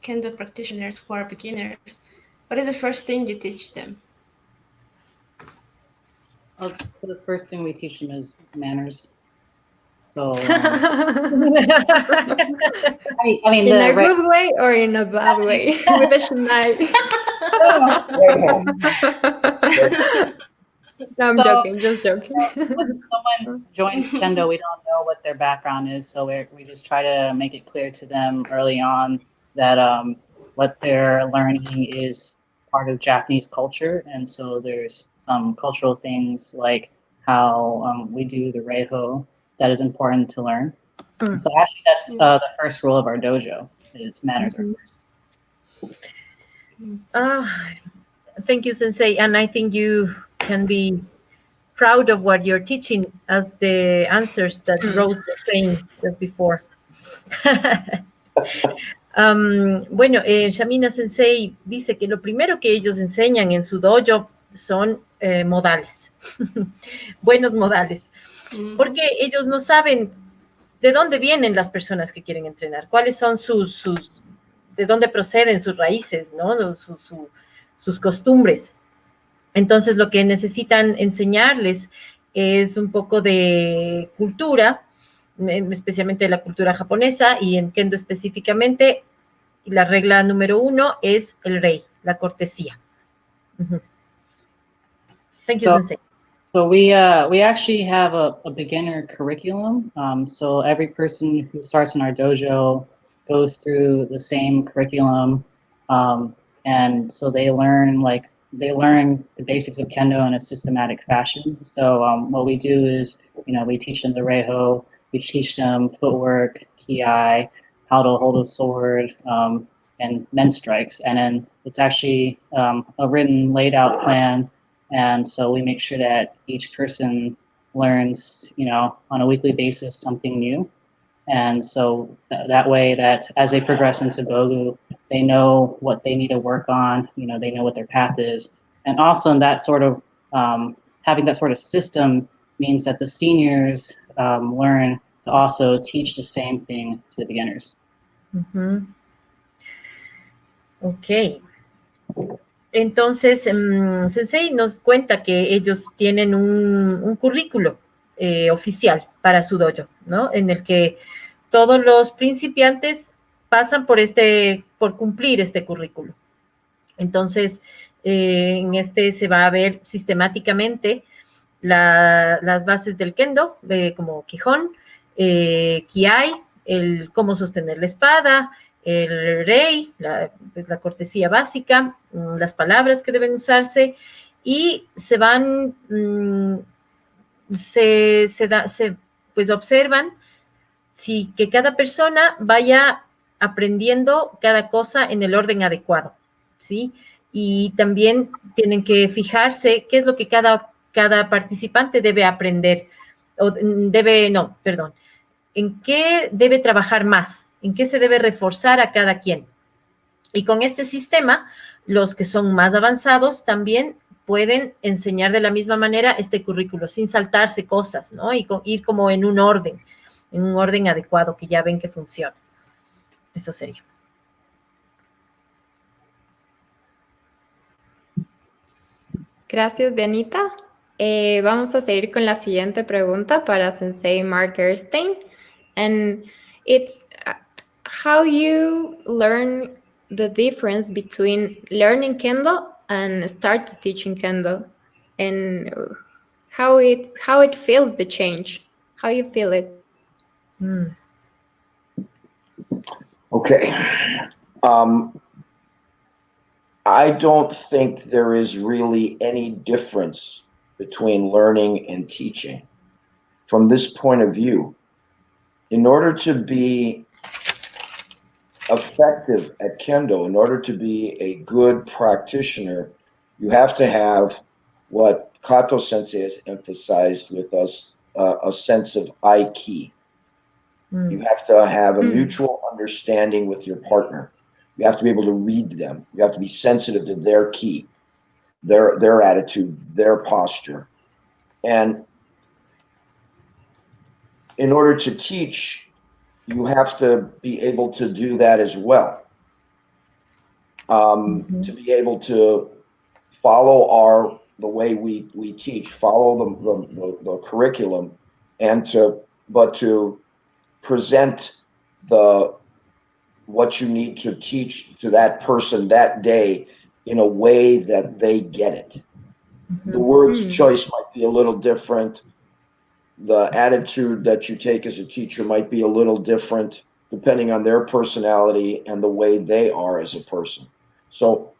kendo practitioners who are beginners? What is the first thing you teach them? Well, the first thing we teach them is manners. So, I mean, In a good way or in a bad way? With a shinai. No, I'm So- joking, just joking. when someone joins kendo, we don't know what their background is, so we just try to make it clear to them early on that what they're learning is part of Japanese culture, and so there's some cultural things like how we do the reiho that is important to learn. Mm. So actually, that's the first rule of our dojo: is manners are first. Thank you, Sensei. And I think you can be proud of what you're teaching as the answers that Rose was saying just before. Bueno, Shamina Sensei dice que lo primero que ellos enseñan en su dojo son modales, buenos modales, porque ellos no saben de dónde vienen las personas que quieren entrenar, cuáles son de dónde proceden sus raíces, ¿no? Sus costumbres. Entonces, lo que necesitan enseñarles es un poco de cultura, especialmente de la cultura japonesa, y en Kendo específicamente, la regla número 1 es el rei, la cortesía. Thank you, Sensei. So we actually have a beginner curriculum. So every person who starts in our dojo goes through the same curriculum, and so they learn the basics of kendo in a systematic fashion. So what we do is, we teach them the reiho, we teach them footwork, ki-ai, how to hold a sword, and men strikes, and then it's actually a written, laid out plan. And so we make sure that each person learns, on a weekly basis, something new. And so that way that as they progress into Bogu, they know what they need to work on, they know what their path is. And also that sort of, having that sort of system means that the seniors learn to also teach the same thing to the beginners. Ok. Entonces, Sensei nos cuenta que ellos tienen un currículo oficial para su dojo, ¿no? En el que todos los principiantes pasan por cumplir este currículo. Entonces, en este se va a ver sistemáticamente las bases del kendo, como Quijón, Kiai, el cómo sostener la espada, el rei, la cortesía básica, las palabras que deben usarse, y se van, pues observan que cada persona vaya aprendiendo cada cosa en el orden adecuado, ¿sí? Y también tienen que fijarse qué es lo que cada participante debe aprender, en qué debe trabajar más, en qué se debe reforzar a cada quien. Y con este sistema, los que son más avanzados también pueden enseñar de la misma manera este currículo, sin saltarse cosas, ¿no? Y ir como en un orden adecuado que ya ven que funciona. Eso sería. Gracias, Dianita. Vamos a seguir con la siguiente pregunta para Sensei Mark Erstein. And it's how you learn the difference between learning Kendo and start teaching Kendo, and how it feels the change, how you feel it. Okay. I don't think there is really any difference between learning and teaching from this point of view. In order to be effective at Kendo, in order to be a good practitioner, you have to have what Kato Sensei has emphasized with us, a sense of Aiki. You have to have a mutual understanding with your partner. You have to be able to read them. You have to be sensitive to their ki, their attitude, their posture. And in order to teach, you have to be able to do that as well. To be able to follow the way we teach, follow the curriculum, and to present what you need to teach to that person that day in a way that they get it. The words choice might be a little different. The attitude that you take as a teacher might be a little different depending on their personality and the way they are as a person. So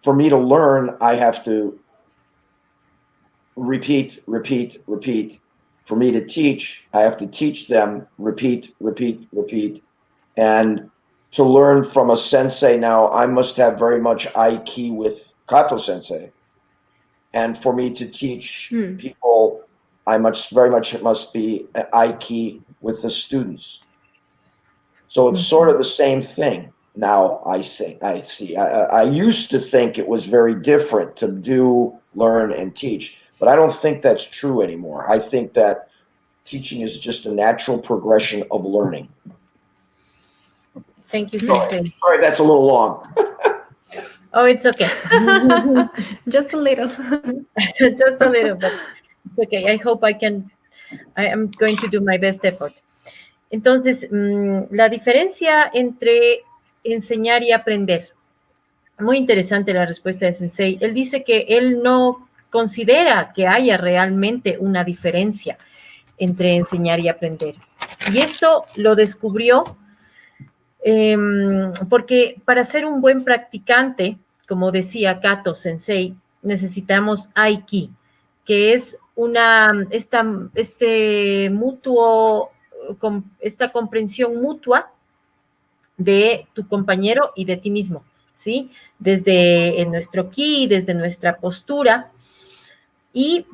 for me to learn, I have to repeat. For me to teach, I have to teach them, repeat. And to learn from a sensei now, I must have very much Aiki with Kato sensei. And for me to teach people, I very much must be Aiki with the students. So it's sort of the same thing. Now I see. I used to think it was very different to do, learn, and teach, but I don't think that's true anymore. I think that teaching is just a natural progression of learning. Thank you, Sensei. Sorry, that's a little long. Oh, it's okay. Just a little. Just a little, but it's okay. I hope I am going to do my best effort. Entonces, la diferencia entre enseñar y aprender. Muy interesante la respuesta de Sensei. Él dice que él no considera que haya realmente una diferencia entre enseñar y aprender. Y esto lo descubrió porque para ser un buen practicante, como decía Kato Sensei, necesitamos Aiki, que es esta comprensión mutua de tu compañero y de ti mismo, ¿sí? Desde nuestro ki, desde nuestra postura. Y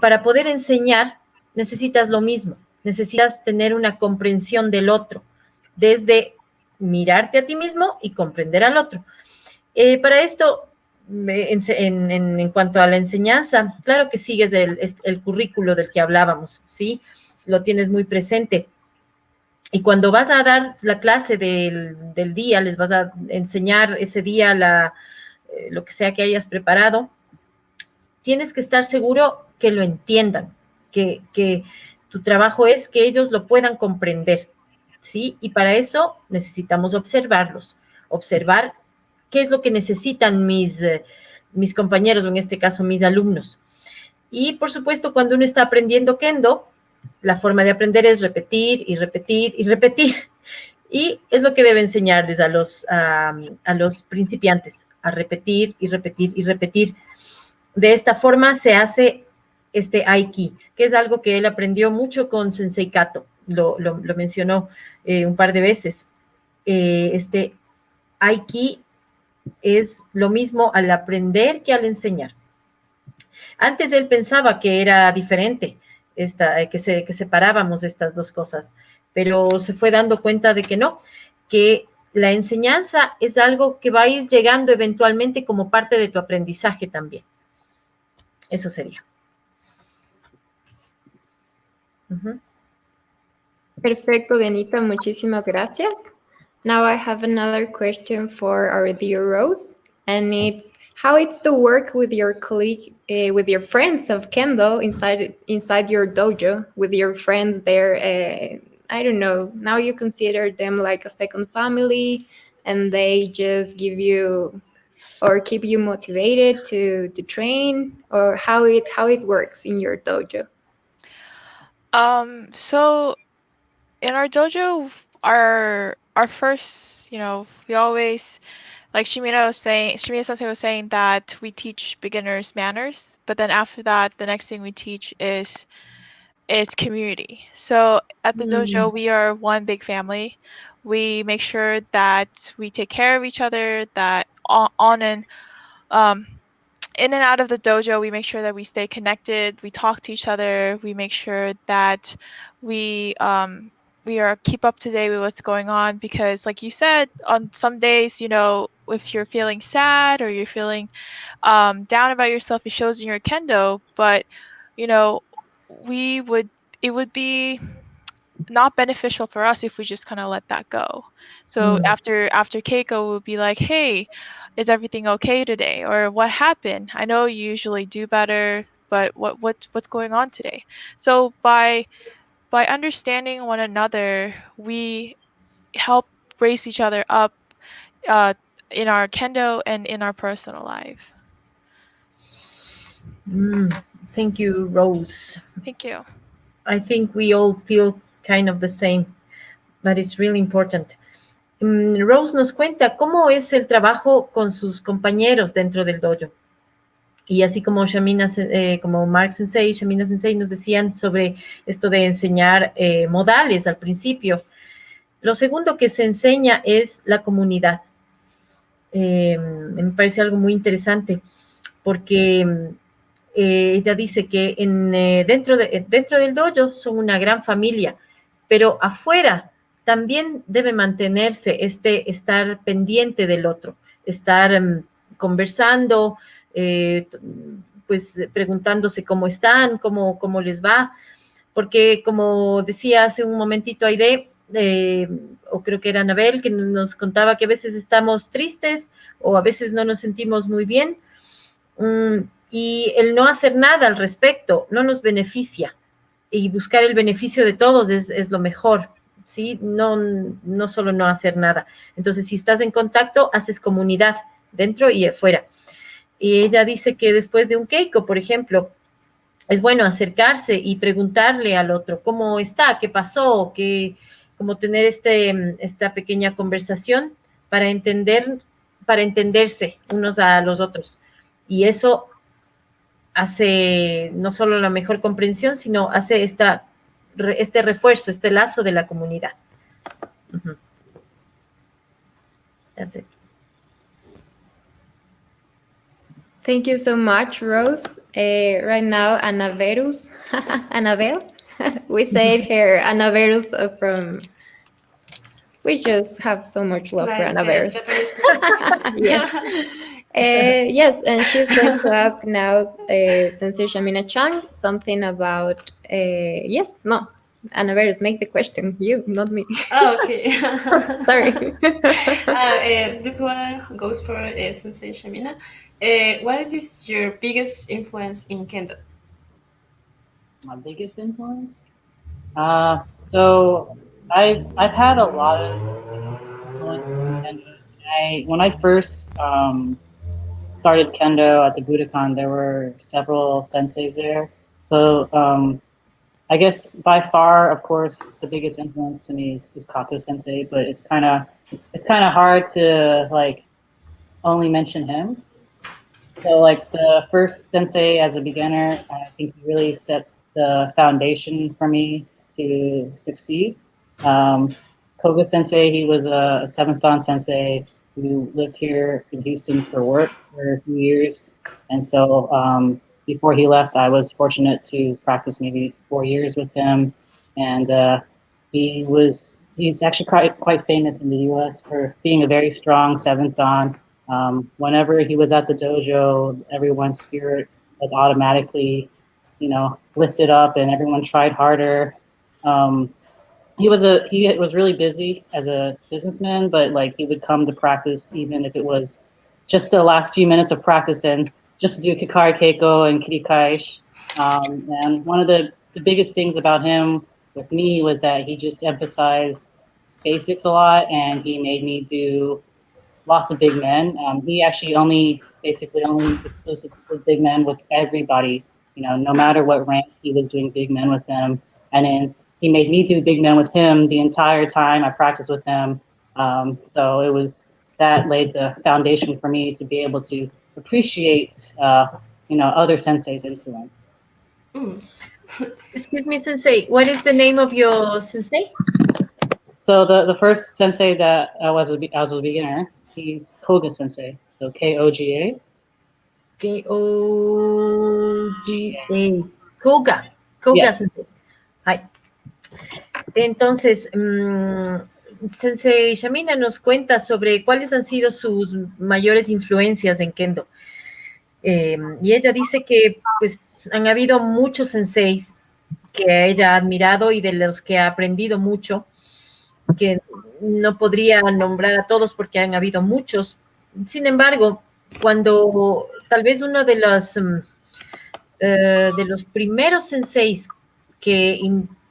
para poder enseñar necesitas lo mismo, necesitas tener una comprensión del otro, desde mirarte a ti mismo y comprender al otro. Para esto, en cuanto a la enseñanza, claro que sigues el currículo del que hablábamos, ¿sí? Lo tienes muy presente. Y cuando vas a dar la clase del día, les vas a enseñar ese día lo que sea que hayas preparado, tienes que estar seguro que lo entiendan, que tu trabajo es que ellos lo puedan comprender, ¿sí? Y para eso necesitamos observarlos, observar qué es lo que necesitan mis compañeros, o en este caso mis alumnos. Y por supuesto, cuando uno está aprendiendo Kendo, la forma de aprender es repetir y repetir y repetir. Y es lo que debe enseñarles a los principiantes, a repetir y repetir y repetir. De esta forma se hace este Aiki, que es algo que él aprendió mucho con Sensei Kato. Lo mencionó un par de veces. Este Aiki es lo mismo al aprender que al enseñar. Antes él pensaba que era diferente, que separábamos estas dos cosas, pero se fue dando cuenta de que no, que la enseñanza es algo que va a ir llegando eventualmente como parte de tu aprendizaje también. Eso sería. Perfecto, Dianita, muchísimas gracias. Now I have another question for our dear Rose, and it's how it's the work with your colleague, with your friends of Kendo inside your dojo, with your friends there. I don't know, now you consider them like a second family, and they just give you or keep you motivated to train, or how it works in your dojo? So in our dojo, our first, we always, like Shimina Sensei was saying, that we teach beginners manners, but then after that, the next thing we teach is community. So at the dojo, we are one big family. We make sure that we take care of each other, that in and out of the dojo, we make sure that we stay connected. We talk to each other. We make sure that we keep up to date with what's going on, because like you said, on some days, if you're feeling sad or you're feeling down about yourself, it shows in your kendo. But it would be not beneficial for us if we just kind of let that go. So after Keiko, we'll be like, hey, is everything okay today? Or what happened? I know you usually do better, but what's going on today? So by understanding one another, we help raise each other up in our kendo and in our personal life. Thank you, Rose. Thank you. I think we all feel kind of the same, but it's really important. Rose nos cuenta cómo es el trabajo con sus compañeros dentro del dojo. Y así como como Mark Sensei, Shamina Sensei nos decían sobre esto de enseñar modales al principio. Lo segundo que se enseña es la comunidad. Me parece algo muy interesante porque ella dice que dentro del dojo son una gran familia, pero afuera también debe mantenerse estar pendiente del otro, estar conversando, pues preguntándose cómo están, cómo les va, porque como decía hace un momentito Aide, o creo que era Anabel, que nos contaba que a veces estamos tristes o a veces no nos sentimos muy bien, y el no hacer nada al respecto no nos beneficia, y buscar el beneficio de todos es lo mejor, ¿sí? No solo no hacer nada. Entonces, si estás en contacto, haces comunidad dentro y afuera. Y ella dice que después de un keiko, por ejemplo, es bueno acercarse y preguntarle al otro cómo está, qué pasó, como tener esta pequeña conversación para entenderse unos a los otros. Y eso hace no solo la mejor comprensión, sino hace este refuerzo, este lazo de la comunidad. That's it. Thank you so much, Rose. Right now, Anaverus, Annabelle, we say her Anaverus we just have so much love for Anaverus. Yes, and she's going to ask now Sensei Shamina Chang something about, Anaverus, make the question, you, not me. Oh, okay. Sorry. This one goes for Sensei Shamina. What is your biggest influence in kendo? My biggest influence? So I've had a lot of influences in kendo. When I first started kendo at the Budokan, there were several senseis there. So I guess by far, of course, the biggest influence to me is Kato Sensei, but it's kind of hard to like only mention him. So like the first sensei as a beginner, I think he really set the foundation for me to succeed. Koga Sensei, he was a 7th Dan sensei who lived here in Houston for work for a few years. And so before he left, I was fortunate to practice maybe 4 years with him. And he's actually quite famous in the US for being a very strong 7th Dan. Whenever he was at the dojo, everyone's spirit was automatically, lifted up, and everyone tried harder. He was really busy as a businessman, but like he would come to practice even if it was just the last few minutes of practice and just to do Kikari Keiko and Kirikaish. And one of the biggest things about him with me was that he just emphasized basics a lot, and he made me do lots of big men. He actually only exclusively big men with everybody, no matter what rank, he was doing big men with them. And then he made me do big men with him the entire time I practiced with him. So that laid the foundation for me to be able to appreciate, other sensei's influence. Excuse me, Sensei, what is the name of your sensei? So the first sensei that I was a beginner, he's Koga Sensei. So Koga. Koga. Koga Yes. Sensei. Hi. Entonces, Sensei Shamina nos cuenta sobre cuáles han sido sus mayores influencias en kendo. Y ella dice que pues han habido muchos senseis que ella ha admirado y de los que ha aprendido mucho, que no podría nombrar a todos porque han habido muchos. Sin embargo, cuando tal vez uno de los primeros senseis que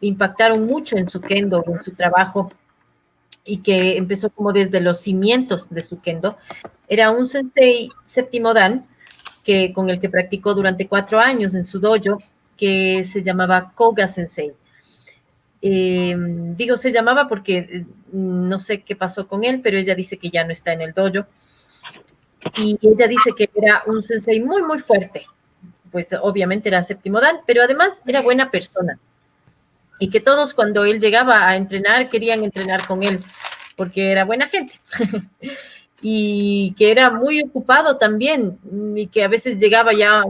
impactaron mucho en su kendo, en su trabajo, y que empezó como desde los cimientos de su kendo, era un sensei séptimo dan, con el que practicó durante 4 años en su dojo, que se llamaba Koga Sensei. Digo se llamaba porque no sé qué pasó con él, pero ella dice que ya no está en el dojo. Y ella dice que era un sensei muy, muy fuerte. Pues obviamente era séptimo dan, pero además era buena persona. Y que todos cuando él llegaba a entrenar querían entrenar con él, porque era buena gente. Y que era muy ocupado también, y que a veces llegaba ya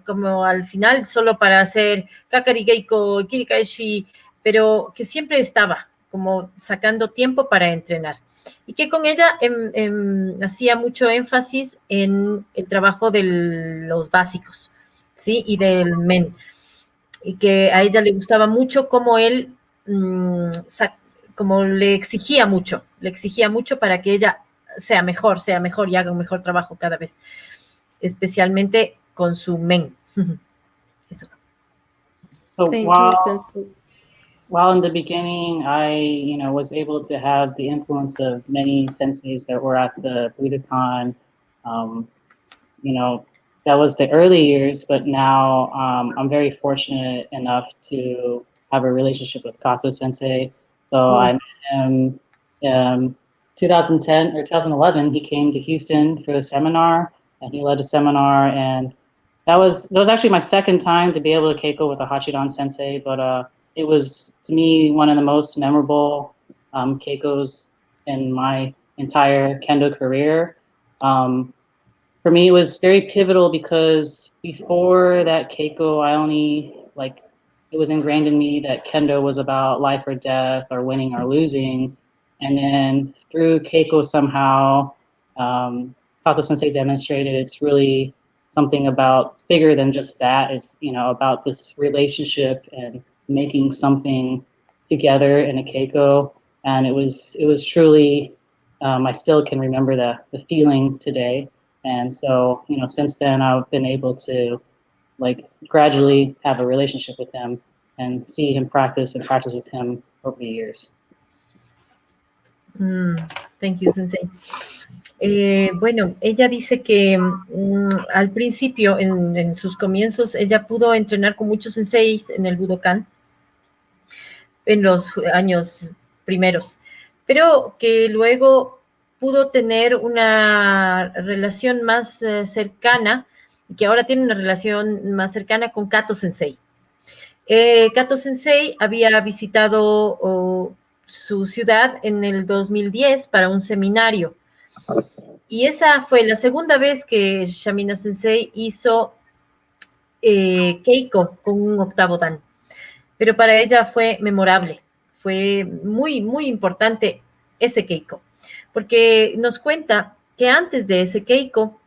como al final solo para hacer kakari geiko, kirikaishi, pero que siempre estaba como sacando tiempo para entrenar. Y que con ella hacía mucho énfasis en el trabajo de los básicos, ¿sí? Y del men. Y que a ella le gustaba mucho cómo él, como le exigía mucho para que ella sea mejor y haga un mejor trabajo cada vez, especialmente con su men. Eso. So Thank while you, Sensei. while in the beginning, I was able to have the influence of many senseis that were at the Budokan. Um, you know, that was the early years, but now I'm very fortunate enough to have a relationship with Kato Sensei. So I met him 2010 or 2011. He came to Houston for a seminar, and he led a seminar, and that was actually my second time to be able to keiko with a Hachidan Sensei, but it was to me one of the most memorable keikos in my entire kendo career. For me, it was very pivotal because before that keiko, I only it was ingrained in me that kendo was about life or death or winning or losing. And then through keiko somehow, Kato Sensei demonstrated it's really something about bigger than just that. It's about this relationship and making something together in a keiko. And it was truly, I still can remember the feeling today. And so, since then I've been able to gradually have a relationship with him and see him practice and practice with him over the years. Thank you, Sensei. Bueno, ella dice que al principio, en sus comienzos, ella pudo entrenar con muchos senseis en el Budokan en los años primeros, pero que luego pudo tener una relación más cercana, y que ahora tiene una relación más cercana con Kato Sensei. Kato Sensei había visitado su ciudad en el 2010 para un seminario. Y esa fue la segunda vez que Shamina Sensei hizo keiko con un octavo dan. Pero para ella fue memorable, fue muy, muy importante ese keiko, porque nos cuenta que antes de ese keiko,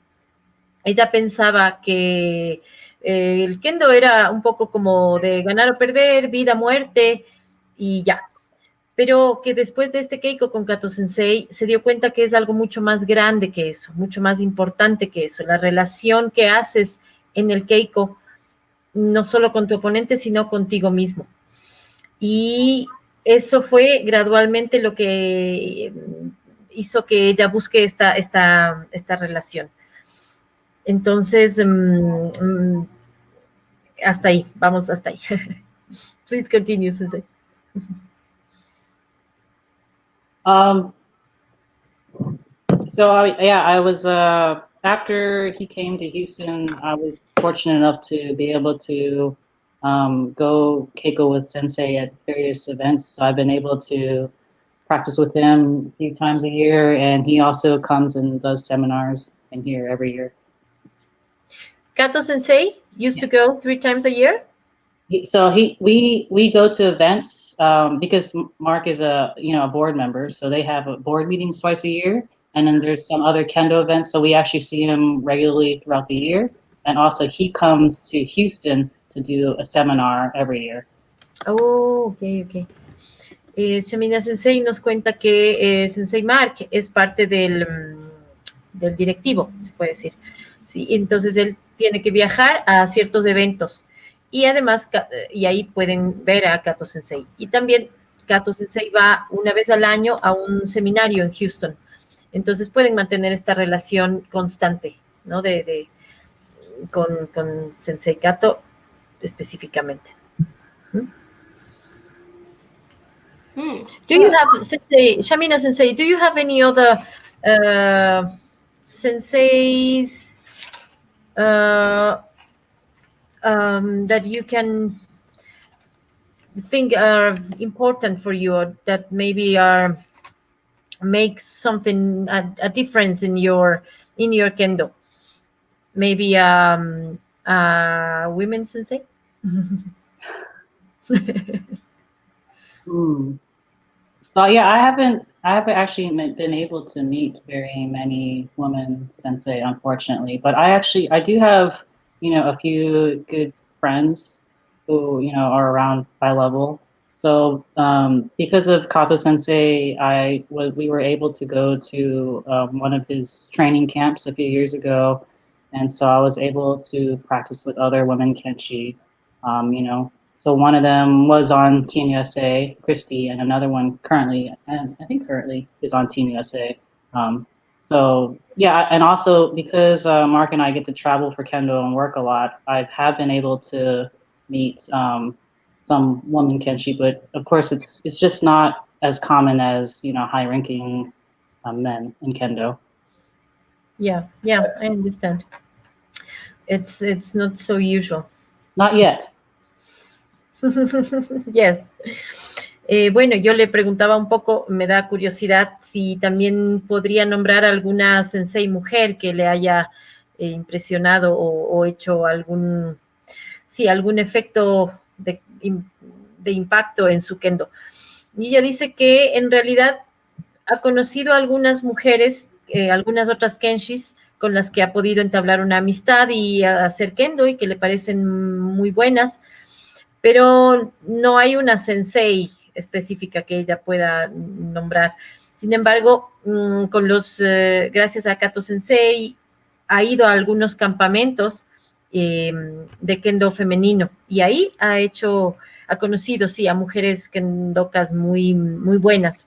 ella pensaba que el kendo era un poco como de ganar o perder, vida, muerte, y ya. Pero que después de este keiko con Kato Sensei se dio cuenta que es algo mucho más grande que eso, mucho más importante que eso, la relación que haces en el keiko, no solo con tu oponente, sino contigo mismo. Y eso fue gradualmente lo que hizo que ella busque esta relación. Entonces, hasta ahí, vamos hasta ahí. Please continue, Sensei. So I was after he came to Houston, I was fortunate enough to be able to go keiko with Sensei at various events. So I've been able to practice with him a few times a year, and he also comes and does seminars in here every year. Kato Sensei used to go 3 times a year? So we go to events because Mark is a board member, so they have board meetings twice a year, and then there's some other kendo events, so we actually see him regularly throughout the year, and also he comes to Houston to do a seminar every year. Oh, ok. Shamina Sensei nos cuenta que Sensei Mark es parte del directivo, se puede decir. Sí, entonces él tiene que viajar a ciertos eventos y además, y ahí pueden ver a Kato Sensei. Y también Kato Sensei va una vez al año a un seminario en Houston. Entonces pueden mantener esta relación constante, ¿no? Con Sensei Kato específicamente. Do you So, have, Sensei, Shamina Sensei, do you have any other senseis that you can think are important for you, or that maybe are make something a difference in your kendo? Maybe women sensei. So yeah, I haven't actually been able to meet very many women sensei, unfortunately. But I do have, a few good friends who, are around my level. So because of Kato sensei, we were able to go to one of his training camps a few years ago, and so I was able to practice with other women kenshi. So one of them was on Team USA, Christy, and another one currently, and I think currently is on Team USA. So yeah, and also because Mark and I get to travel for kendo and work a lot, I have been able to meet some women kenshi, but of course it's just not as common as high-ranking men in kendo. Yeah, I understand. It's not so usual. Not yet. Yes. Bueno, yo le preguntaba un poco, me da curiosidad si también podría nombrar alguna sensei mujer que le haya impresionado o hecho algún efecto de impacto en su kendo. Y ella dice que en realidad ha conocido a algunas mujeres, algunas otras kenshis con las que ha podido entablar una amistad y hacer kendo y que le parecen muy buenas, pero no hay una sensei específica que ella pueda nombrar. Sin embargo, gracias a Kato Sensei, ha ido a algunos campamentos de kendo femenino y ahí ha conocido, sí, a mujeres kendokas muy, muy buenas.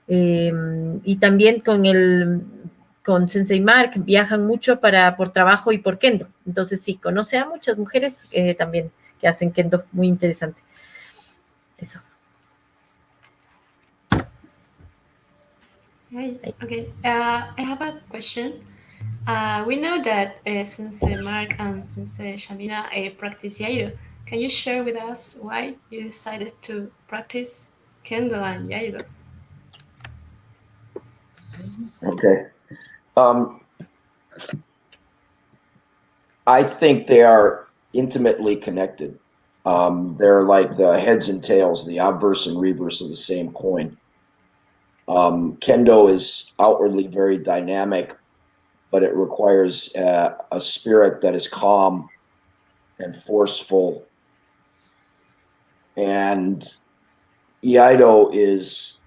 Y también con Sensei Mark viajan mucho por trabajo y por kendo. Entonces sí, conoce a muchas mujeres también que hacen kendo, muy interesante. Eso. Okay. I have a question. We know that Sensei Mark and Sensei Shamina practice Yaido. Can you share with us why you decided to practice Kendo and Yaido? Okay. I think they are intimately connected. They're like the heads and tails, the obverse and reverse of the same coin. Kendo is outwardly very dynamic, but it requires a spirit that is calm and forceful. And Iaido is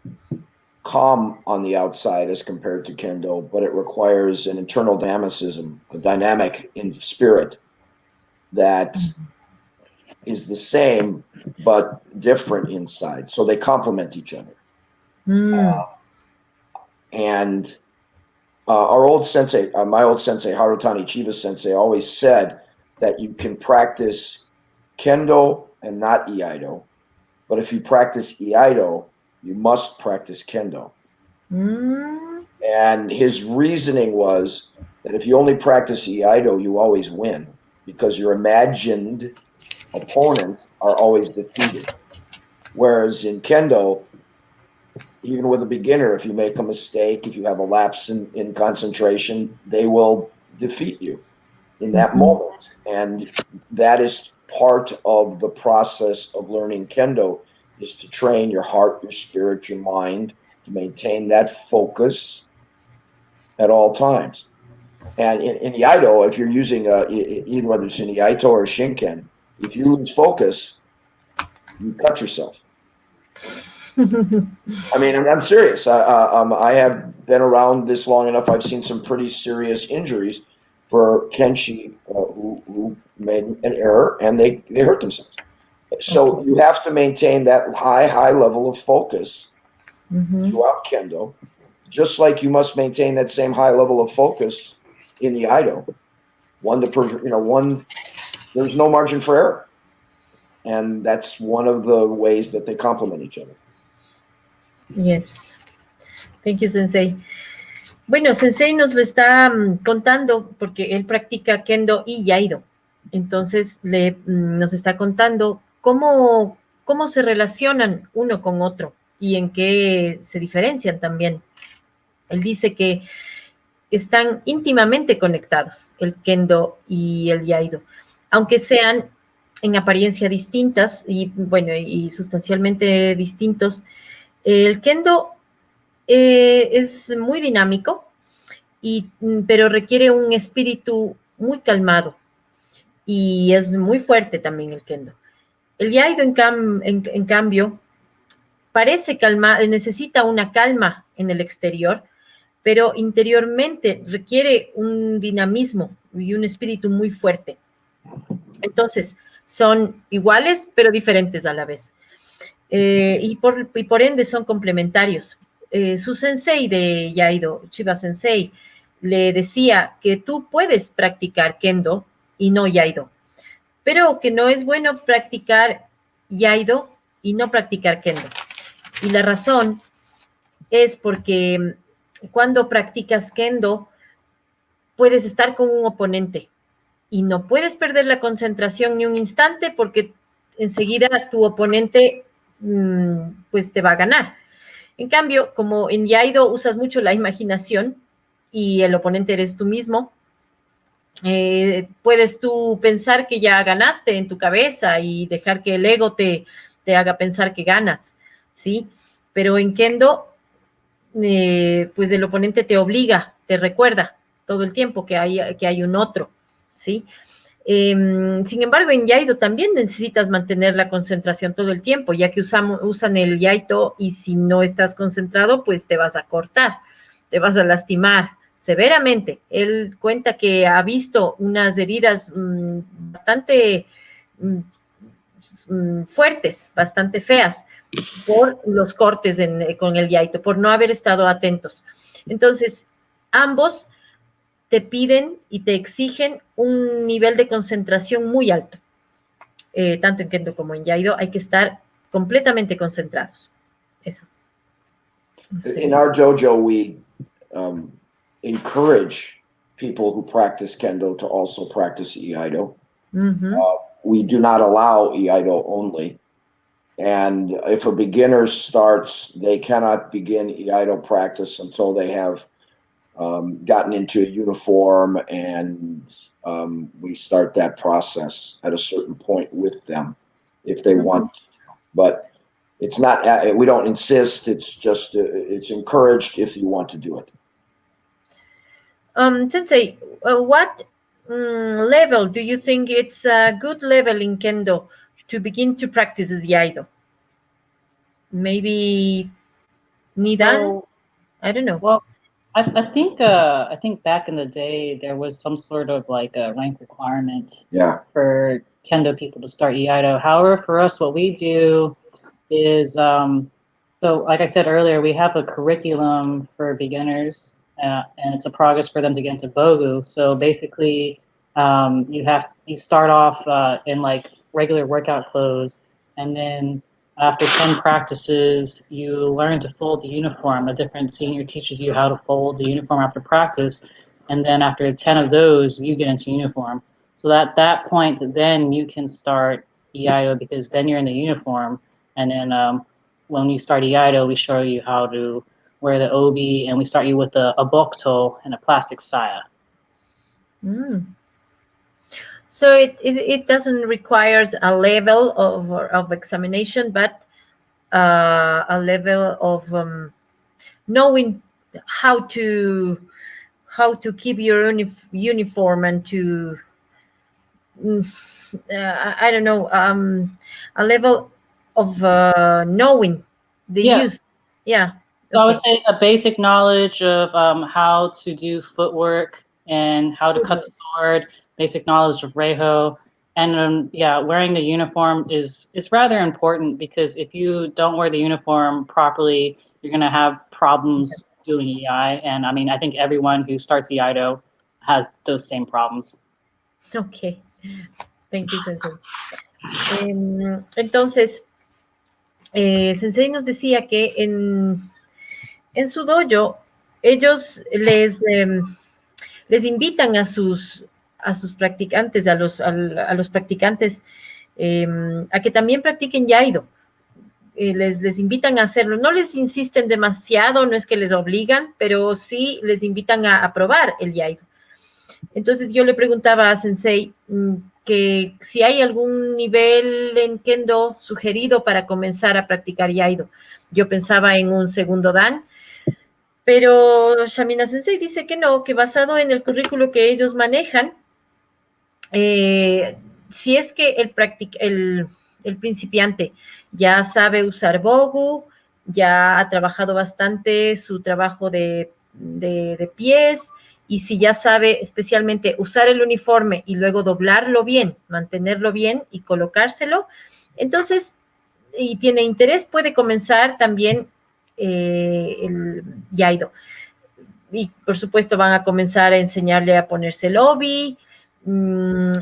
calm on the outside as compared to Kendo, but it requires an internal dynamicism, a dynamic in spirit that is the same but different inside. So they complement each other. And our old sensei, my old sensei, Harutani Chiba sensei, always said that you can practice Kendo and not Iaido. But if you practice Iaido, you must practice Kendo. And his reasoning was that if you only practice Iaido, you always win because your imagined opponents are always defeated. Whereas in Kendo, even with a beginner, if you make a mistake, if you have a lapse in concentration, they will defeat you in that moment. And that is part of the process of learning Kendo, is to train your heart, your spirit, your mind, to maintain that focus at all times. And in Iaido, if you're using, even whether it's in Iaito or Shinken, if you lose focus, you cut yourself. I mean, I'm serious. I have been around this long enough. I've seen some pretty serious injuries for Kenshi who made an error and they hurt themselves. So you have to maintain that high level of focus throughout Kendo, just like you must maintain that same high level of focus in the Ido. There's no margin for error. And that's one of the ways that they complement each other. Yes. Thank you, Sensei. Bueno, Sensei nos lo está contando porque él practica Kendo y Yaido. Entonces nos está contando cómo se relacionan uno con otro y en qué se diferencian también. Él dice que están íntimamente conectados, el Kendo y el Yaido, aunque sean en apariencia distintas y sustancialmente distintos. El Kendo es muy dinámico, pero requiere un espíritu muy calmado y es muy fuerte también el Kendo. El Yaido, en cambio, parece calmado, necesita una calma en el exterior, pero interiormente requiere un dinamismo y un espíritu muy fuerte. Entonces, son iguales, pero diferentes a la vez. Y por ende son complementarios. Su sensei de Yaido, Chiba Sensei, le decía que tú puedes practicar Kendo y no Yaido, pero que no es bueno practicar Yaido y no practicar Kendo. Y la razón es porque cuando practicas Kendo, puedes estar con un oponente y no puedes perder la concentración ni un instante porque enseguida tu oponente pues te va a ganar. En cambio, como en Yaido usas mucho la imaginación y el oponente eres tú mismo, puedes tú pensar que ya ganaste en tu cabeza y dejar que el ego te haga pensar que ganas, ¿sí? Pero en Kendo, pues el oponente te obliga, te recuerda todo el tiempo que hay un otro, ¿sí? Sin embargo, en Yaido también necesitas mantener la concentración todo el tiempo, ya que usan el Yaido y si no estás concentrado, pues te vas a cortar, te vas a lastimar severamente. Él cuenta que ha visto unas heridas bastante fuertes, bastante feas, por los cortes con el Yaido, por no haber estado atentos. Entonces, ambos te piden y te exigen un nivel de concentración muy alto. Tanto en Kendo como en Yaido hay que estar completamente concentrados. Eso. Sí. In our dojo, we encourage people who practice Kendo to also practice Iaido. We do not allow Iaido only. And if a beginner starts, they cannot begin Iaido practice until they have gotten into a uniform, and we start that process at a certain point with them if they want to. But it's not, we don't insist, it's just, it's encouraged if you want to do it. Sensei, what level do you think it's a good level in Kendo to begin to practice Iaido? Maybe Nidan? I don't know. Well, I think back in the day there was some sort of like a rank requirement for Kendo people to start Iaido. However, for us, what we do is so like I said earlier, we have a curriculum for beginners, and it's a progress for them to get into Bogu. So basically, you start off in like regular workout clothes, and then after 10 practices, you learn to fold the uniform. A different senior teaches you how to fold the uniform after practice. And then after 10 of those, you get into uniform. So at that point, then you can start Iaido because then you're in the uniform. And then when you start Iaido, we show you how to wear the obi, and we start you with a bokto and a plastic saya. So it doesn't require a level of examination, but a level of knowing how to keep your uniform and to I don't know, a level of knowing the use. Yeah. So I would say a basic knowledge of how to do footwork and how to cut the sword, basic knowledge of Reiho. And yeah, wearing the uniform is rather important, because if you don't wear the uniform properly, you're going to have problems doing EI. And I mean, I think everyone who starts Iaido has those same problems. Okay. Thank you, Sensei. Entonces, Sensei nos decía que en su dojo ellos les invitan a sus practicantes, a los practicantes, a que también practiquen Iaido. Les invitan a hacerlo. No les insisten demasiado, no es que les obligan, pero sí les invitan a probar el Iaido. Entonces yo le preguntaba a Sensei que si hay algún nivel en Kendo sugerido para comenzar a practicar Iaido. Yo pensaba en un segundo dan, pero Shamina Sensei dice que no, que basado en el currículo que ellos manejan, si es que el principiante ya sabe usar Bogu, ya ha trabajado bastante su trabajo de pies, y si ya sabe especialmente usar el uniforme y luego doblarlo bien, mantenerlo bien y colocárselo, entonces, y tiene interés, puede comenzar también el Iaido. Y por supuesto van a comenzar a enseñarle a ponerse el obi,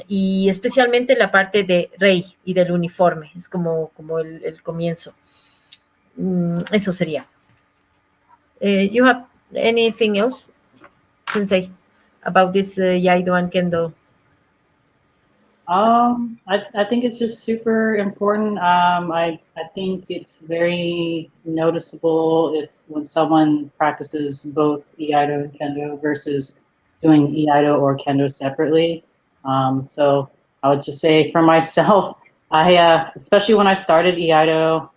y especialmente la parte de rei y del uniforme, es como el comienzo. Eso sería. You have anything else, Sensei, about this Iaido and Kendo? I think it's just super important. I think it's very noticeable when someone practices both Iaido and Kendo versus doing Iaido or Kendo separately. So I would just say for myself, I especially when I started Iaido,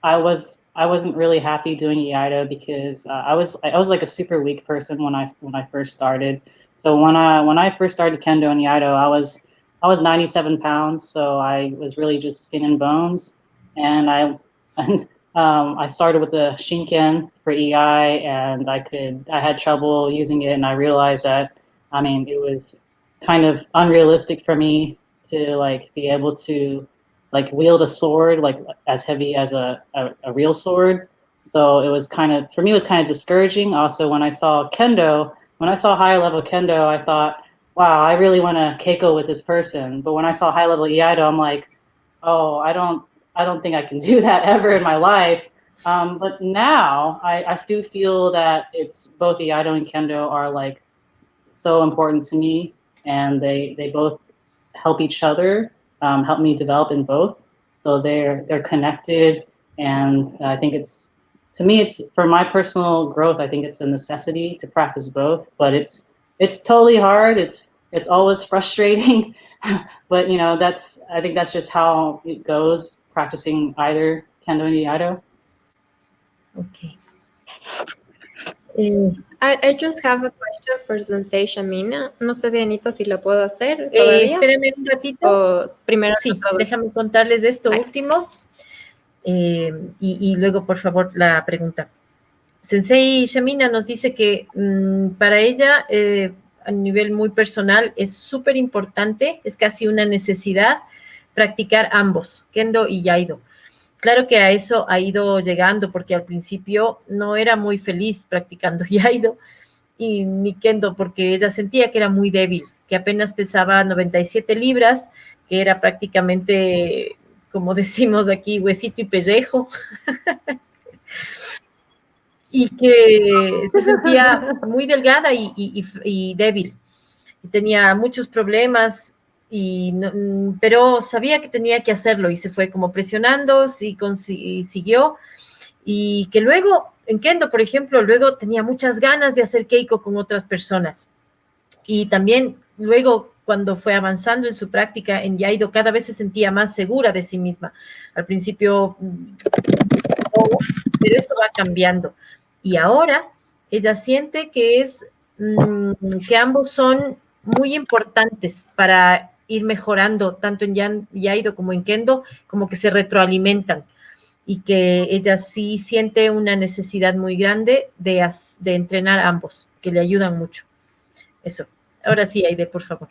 I wasn't really happy doing Iaido because I was like a super weak person when I first started. So when I first started Kendo and Iaido, I was 97 pounds, so I was really just skin and bones. And I started with the Shinken for EI, and I had trouble using it, and I realized that, I mean, it was kind of unrealistic for me to like be able to like wield a sword like as heavy as a real sword. So it was kind of, for me, it was kind of discouraging. Also, when I saw high level Kendo, I thought, wow, I really want to keiko with this person. But when I saw high level Iaido, I'm like, oh, I don't think I can do that ever in my life. But now I do feel that it's both Iaido and Kendo are like so important to me, and they both help each other, help me develop in both. So they're connected, and I think it's, to me, it's for my personal growth, I think it's a necessity to practice both, but it's totally hard. It's always frustrating, but you know, I think that's just how it goes, practicing either Kendo and Iaido. Okay. I just have a question for Sensei Shamina. No sé, Dianita, si la puedo hacer todavía. Espérame un ratito. O primero sí, déjame contarles de esto último. Y luego, por favor, la pregunta. Sensei Shamina nos dice que para ella, a nivel muy personal, es súper importante, es casi una necesidad practicar ambos, Kendo y Iaido. Claro que a eso ha ido llegando, porque al principio no era muy feliz practicando Iaido y ni Kendo, porque ella sentía que era muy débil, que apenas pesaba 97 libras, que era prácticamente, como decimos aquí, huesito y pellejo, y que se sentía muy delgada y débil. Y tenía muchos problemas, pero sabía que tenía que hacerlo y se fue como presionando y siguió. Y que luego, en Kendo, por ejemplo, luego tenía muchas ganas de hacer keiko con otras personas. Y también luego, cuando fue avanzando en su práctica en Iaido, cada vez se sentía más segura de sí misma. Al principio, pero eso va cambiando. Y ahora ella siente que que ambos son muy importantes para ir mejorando tanto en Yaido como en Kendo, como que se retroalimentan y que ella sí siente una necesidad muy grande de entrenar ambos, que le ayudan mucho. Eso. Ahora sí, Aide, por favor.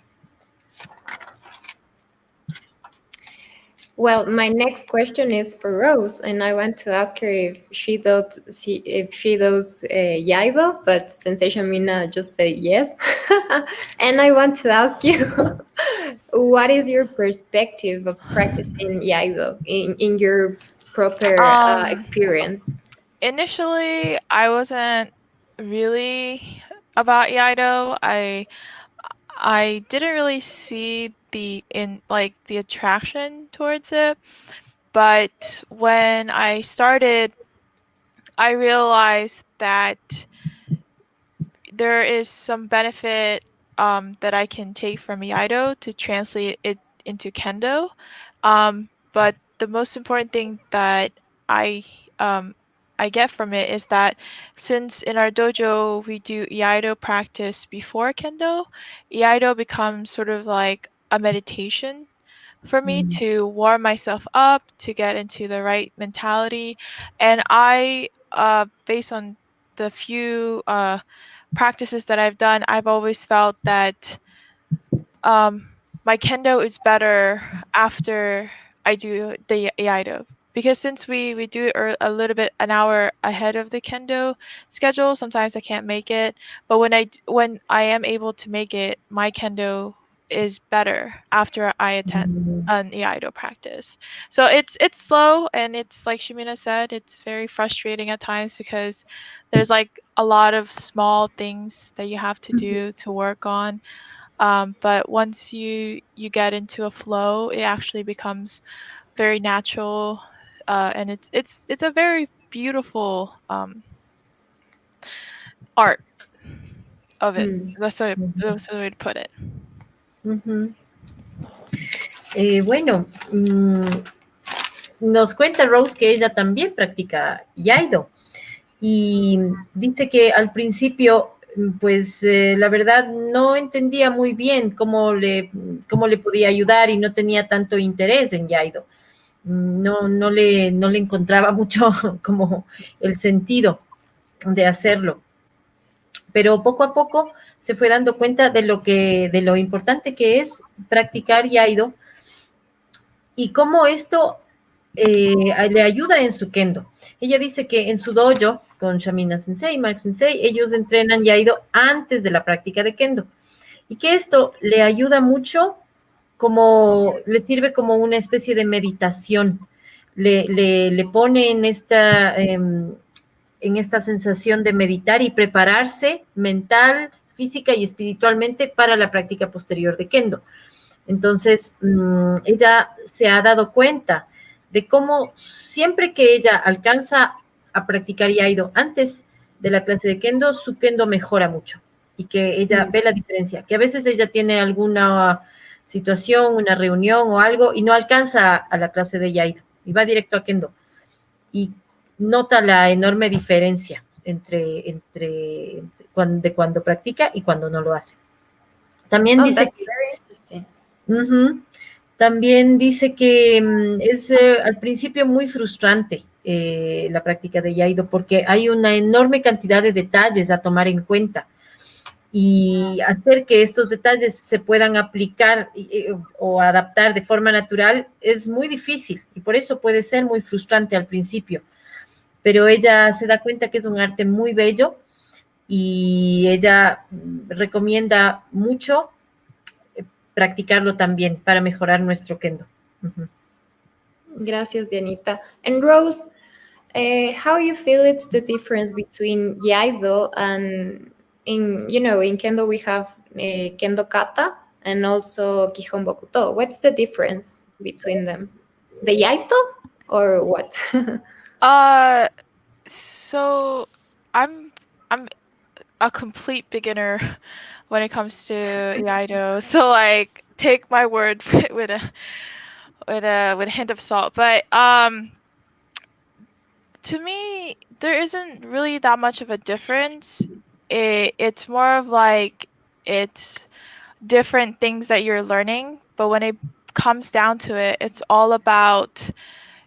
Well, my next question is for Rose, and I want to ask her if she does Yaido, but Sensation Mina just said yes. And I want to ask you, what is your perspective of practicing Yaido in your proper experience? Initially, I wasn't really about Yaido. I didn't really see the attraction towards it, but when I started, I realized that there is some benefit that I can take from Iaido to translate it into Kendo. But the most important thing that I get from it is that since in our dojo we do Iaido practice before Kendo, Iaido becomes sort of like a meditation for me to warm myself up, to get into the right mentality. And I, based on the few practices that I've done, I've always felt that my kendo is better after I do the Iaido. Because since we do it a little bit an hour ahead of the kendo schedule, sometimes I can't make it. But when I am able to make it, my kendo is better after I attend an Iaido practice. So it's slow, and it's like Shimina said, it's very frustrating at times because there's like a lot of small things that you have to do to work on. But once you get into a flow, it actually becomes very natural, and it's a very beautiful art of it. That's a way to put it. Bueno, nos cuenta Rose que ella también practica Yaido y dice que al principio, pues la verdad no entendía muy bien cómo le podía ayudar y no tenía tanto interés en Yaido. No le encontraba mucho como el sentido de hacerlo. Pero poco a poco se fue dando cuenta de lo importante que es practicar Yaido y cómo esto le ayuda en su kendo. Ella dice que en su dojo, con Shamina Sensei, Mark Sensei, ellos entrenan Yaido antes de la práctica de kendo. Y que esto le ayuda mucho, le sirve como una especie de meditación. Le pone en esta sensación de meditar y prepararse mental, física y espiritualmente para la práctica posterior de kendo. Entonces, ella se ha dado cuenta de cómo siempre que ella alcanza a practicar Yaido antes de la clase de Kendo, su Kendo mejora mucho y que ella ve la diferencia, que a veces ella tiene alguna situación, una reunión o algo y no alcanza a la clase de Yaido y va directo a Kendo y nota la enorme diferencia entre cuando practica y cuando no lo hace. También dice que very interesting. También dice que es al principio muy frustrante la práctica de Yaido porque hay una enorme cantidad de detalles a tomar en cuenta y hacer que estos detalles se puedan aplicar o adaptar de forma natural es muy difícil y por eso puede ser muy frustrante al principio. Pero ella se da cuenta que es un arte muy bello y ella recomienda mucho practicarlo también para mejorar nuestro kendo. Gracias, Dianita. And Rose, how you feel it's the difference between Yaido and in Kendo we have Kendo Kata and also Kihon Bokuto. What's the difference between them? The Yaido or what? So I'm a complete beginner when it comes to Iaido. So like take my word with a hint of salt. But to me, there isn't really that much of a difference. It's more of like it's different things that you're learning but when it comes down to it, it's all about,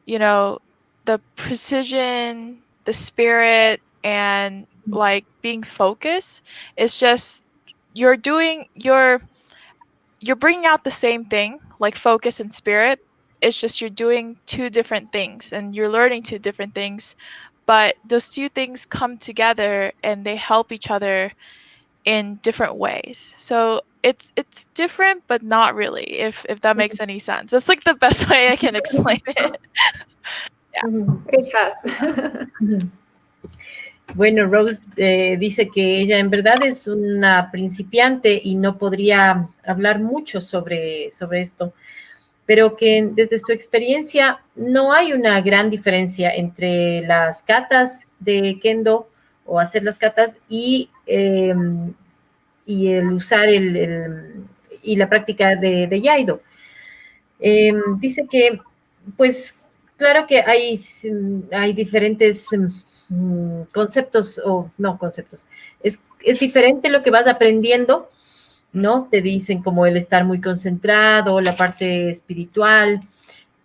you know, the precision, the spirit, and like being focused. It's just you're bringing out the same thing, like focus and spirit. It's just you're doing two different things and you're learning two different things, but those two things come together and they help each other in different ways. So it's different, but not really, if that makes any sense. That's like the best way I can explain it. It has. Bueno, Rose dice que ella en verdad es una principiante y no podría hablar mucho sobre esto, pero que desde su experiencia no hay una gran diferencia entre las katas de Kendo o hacer las katas y el usar y la práctica de Yaido. Dice que, pues, claro que hay diferentes conceptos, o no conceptos, es diferente lo que vas aprendiendo, ¿no? Te dicen como el estar muy concentrado, la parte espiritual,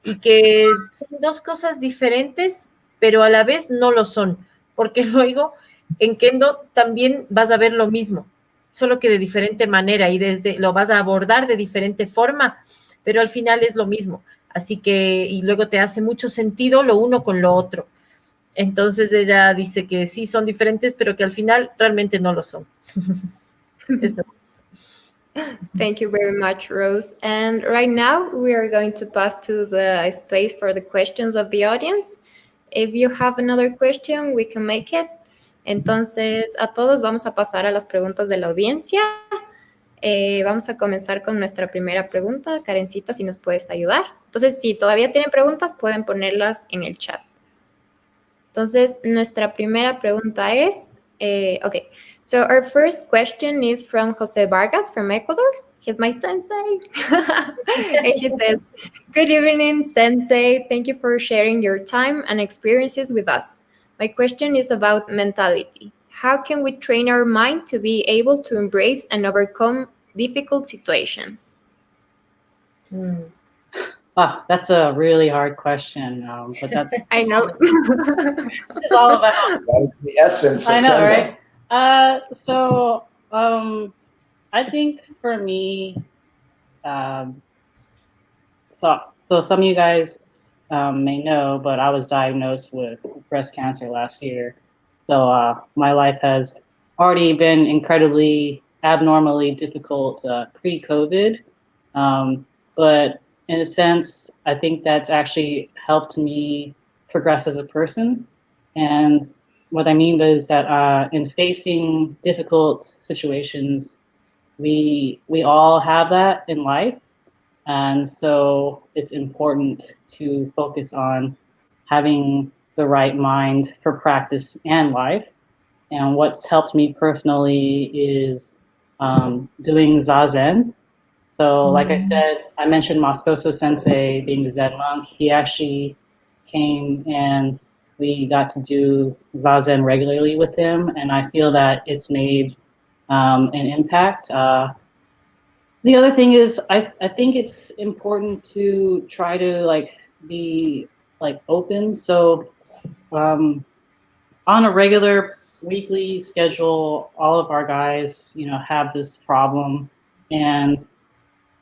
y que son dos cosas diferentes, pero a la vez no lo son, porque luego en Kendo también vas a ver lo mismo, solo que de diferente manera y lo vas a abordar de diferente forma, pero al final es lo mismo. Así que, y luego te hace mucho sentido lo uno con lo otro. Entonces ella dice que sí son diferentes, pero que al final realmente no lo son. Thank you very much, Rose. And right now we are going to pass to the space for the questions of the audience. If you have another question, we can make it. Entonces, a todos vamos a pasar a las preguntas de la audiencia. Vamos a comenzar con nuestra primera pregunta. Karencita, si nos puedes ayudar. Entonces, si todavía tienen preguntas, pueden ponerlas en el chat. Entonces, nuestra primera pregunta es, okay, so our first question is from Jose Vargas from Ecuador. He's my sensei. And he says, good evening, sensei. Thank you for sharing your time and experiences with us. My question is about mentality. How can we train our mind to be able to embrace and overcome difficult situations? That's a really hard question, but that's I know. it's all about. That's the essence of I know, Kendo. right? So I think for me, so some of you guys may know, but I was diagnosed with breast cancer last year. So my life has already been incredibly abnormally difficult pre-COVID, but in a sense, I think that's actually helped me progress as a person. And what I mean is that in facing difficult situations, we all have that in life. And so it's important to focus on having the right mind for practice and life. And what's helped me personally is doing Zazen. So like I said, I mentioned Moscoso Sensei being the Zen monk. He actually came and we got to do Zazen regularly with him. And I feel that it's made an impact. The other thing is I think it's important to try to be open. So on a regular weekly schedule, all of our guys, have this problem. And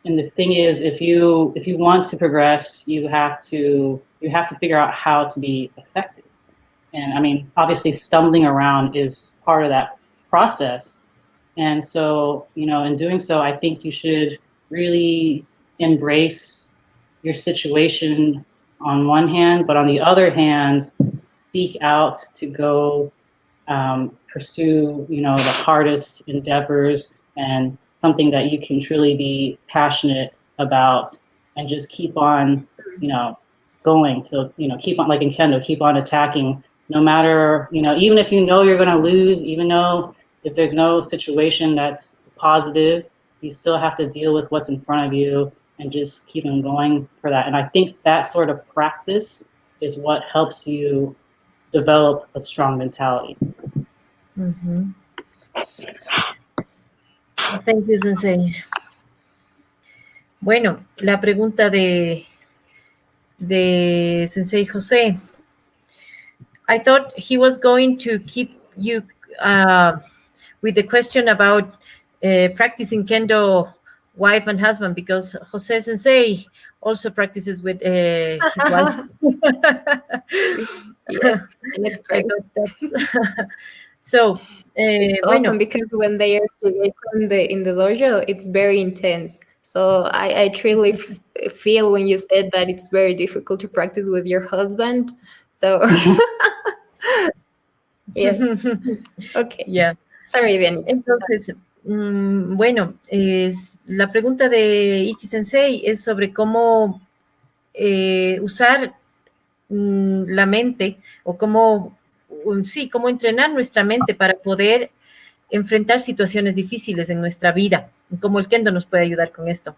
the thing is, if you want to progress, you have to figure out how to be effective. And I mean, obviously stumbling around is part of that process. And so, in doing so, I think you should really embrace your situation on one hand, but on the other hand, seek out to go pursue, the hardest endeavors and something that you can truly be passionate about and just keep on, going. So, keep on, like in Kendo, keep on attacking no matter, even if you're going to lose, even though if there's no situation that's positive, you still have to deal with what's in front of you and just keep on going for that. And I think that sort of practice is what helps you develop a strong mentality. Mm-hmm. Thank you, Sensei. Bueno, la pregunta de Sensei José. I thought he was going to keep you with the question about practicing kendo wife and husband, because Jose Sensei also practices with his wife. Yes, and it's I great. thought that's so. It's Bueno, awesome because when they are together in the dojo, it's very intense. So I truly feel when you said that it's very difficult to practice with your husband. So yes, okay. yeah. Sorry, Danny. Entonces, bueno, la pregunta de Iki Sensei es sobre cómo usar la mente o cómo, sí, cómo entrenar nuestra mente para poder enfrentar situaciones difíciles en nuestra vida, cómo el kendo nos puede ayudar con esto.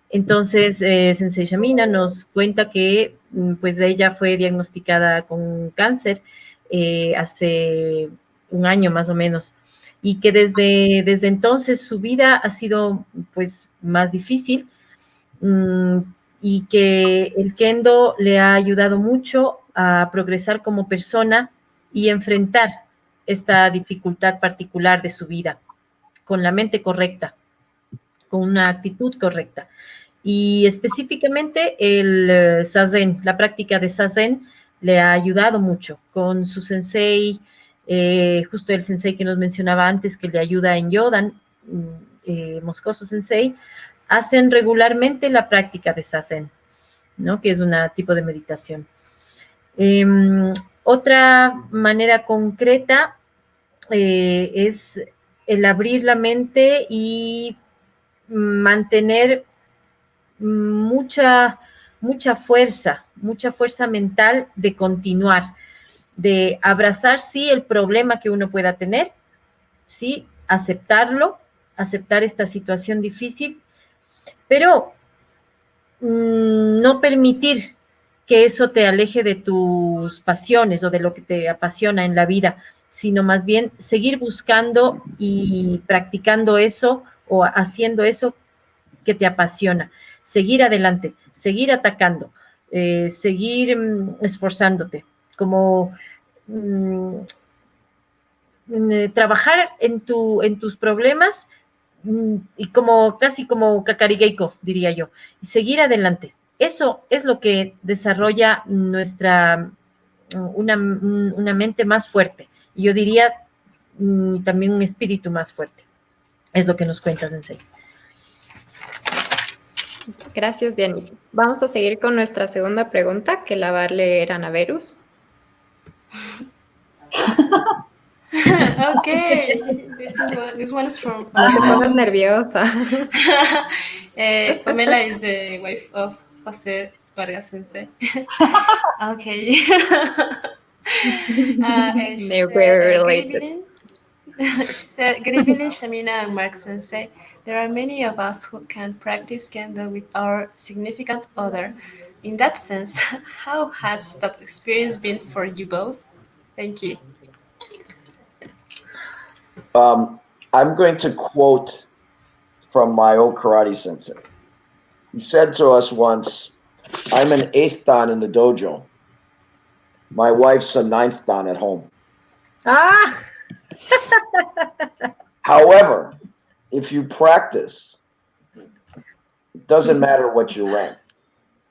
Entonces, Sensei Shamina nos cuenta que pues ella fue diagnosticada con cáncer hace un año más o menos, y que desde entonces su vida ha sido pues más difícil, y que el kendo le ha ayudado mucho a progresar como persona y enfrentar esta dificultad particular de su vida con la mente correcta, con una actitud correcta. Y específicamente el Zazen, la práctica de Zazen le ha ayudado mucho con su sensei, justo el sensei que nos mencionaba antes, que le ayuda en Yodan, Moscoso Sensei, hacen regularmente la práctica de Zazen, ¿no? Que es un tipo de meditación. Otra manera concreta es el abrir la mente y mantener mucha fuerza mental de continuar, de abrazar, sí, el problema que uno pueda tener, sí, aceptarlo, aceptar esta situación difícil, pero no permitir que eso te aleje de tus pasiones o de lo que te apasiona en la vida, sino más bien seguir buscando y practicando eso o haciendo eso que te apasiona, seguir adelante, seguir atacando, seguir esforzándote, como trabajar en tus problemas, y como casi como Kakarigeko, diría yo, y seguir adelante. Eso es lo que desarrolla una mente más fuerte, y yo diría también un espíritu más fuerte. Es lo que nos cuenta Sensei. Gracias, Dianita. Vamos a seguir con nuestra segunda pregunta, que la va a leer Ana Verus. Okay, this one is from. No te pongas nerviosa. Pamela is the wife of Jose Vargas Sensei. Okay. They're very related. Good evening. She said, "Good evening, Shamina and Mark Sensei. There are many of us who can practice kendo with our significant other. In that sense, how has that experience been for you both? Thank you." I'm going to quote from my old karate sensei. He said to us once, "I'm an 8th dan in the dojo. My wife's a 9th dan at home." Ah! However, if you practice, it doesn't matter what you rank.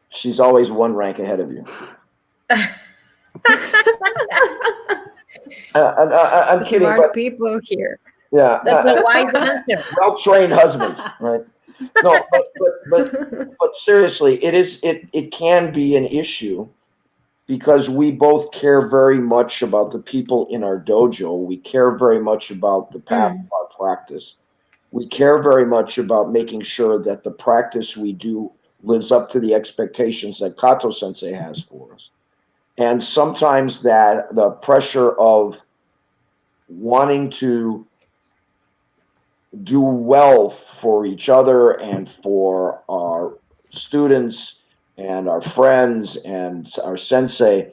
She's always one rank ahead of you. I'm kidding, Smart but people here. yeah, That's a wise answer. well-trained husbands, right? No, but seriously, it can be an issue, because we both care very much about the people in our dojo. We care very much about the path of our practice. We care very much about making sure that the practice we do lives up to the expectations that Kato Sensei has for us. And sometimes that the pressure of wanting to do well for each other and for our students and our friends and our sensei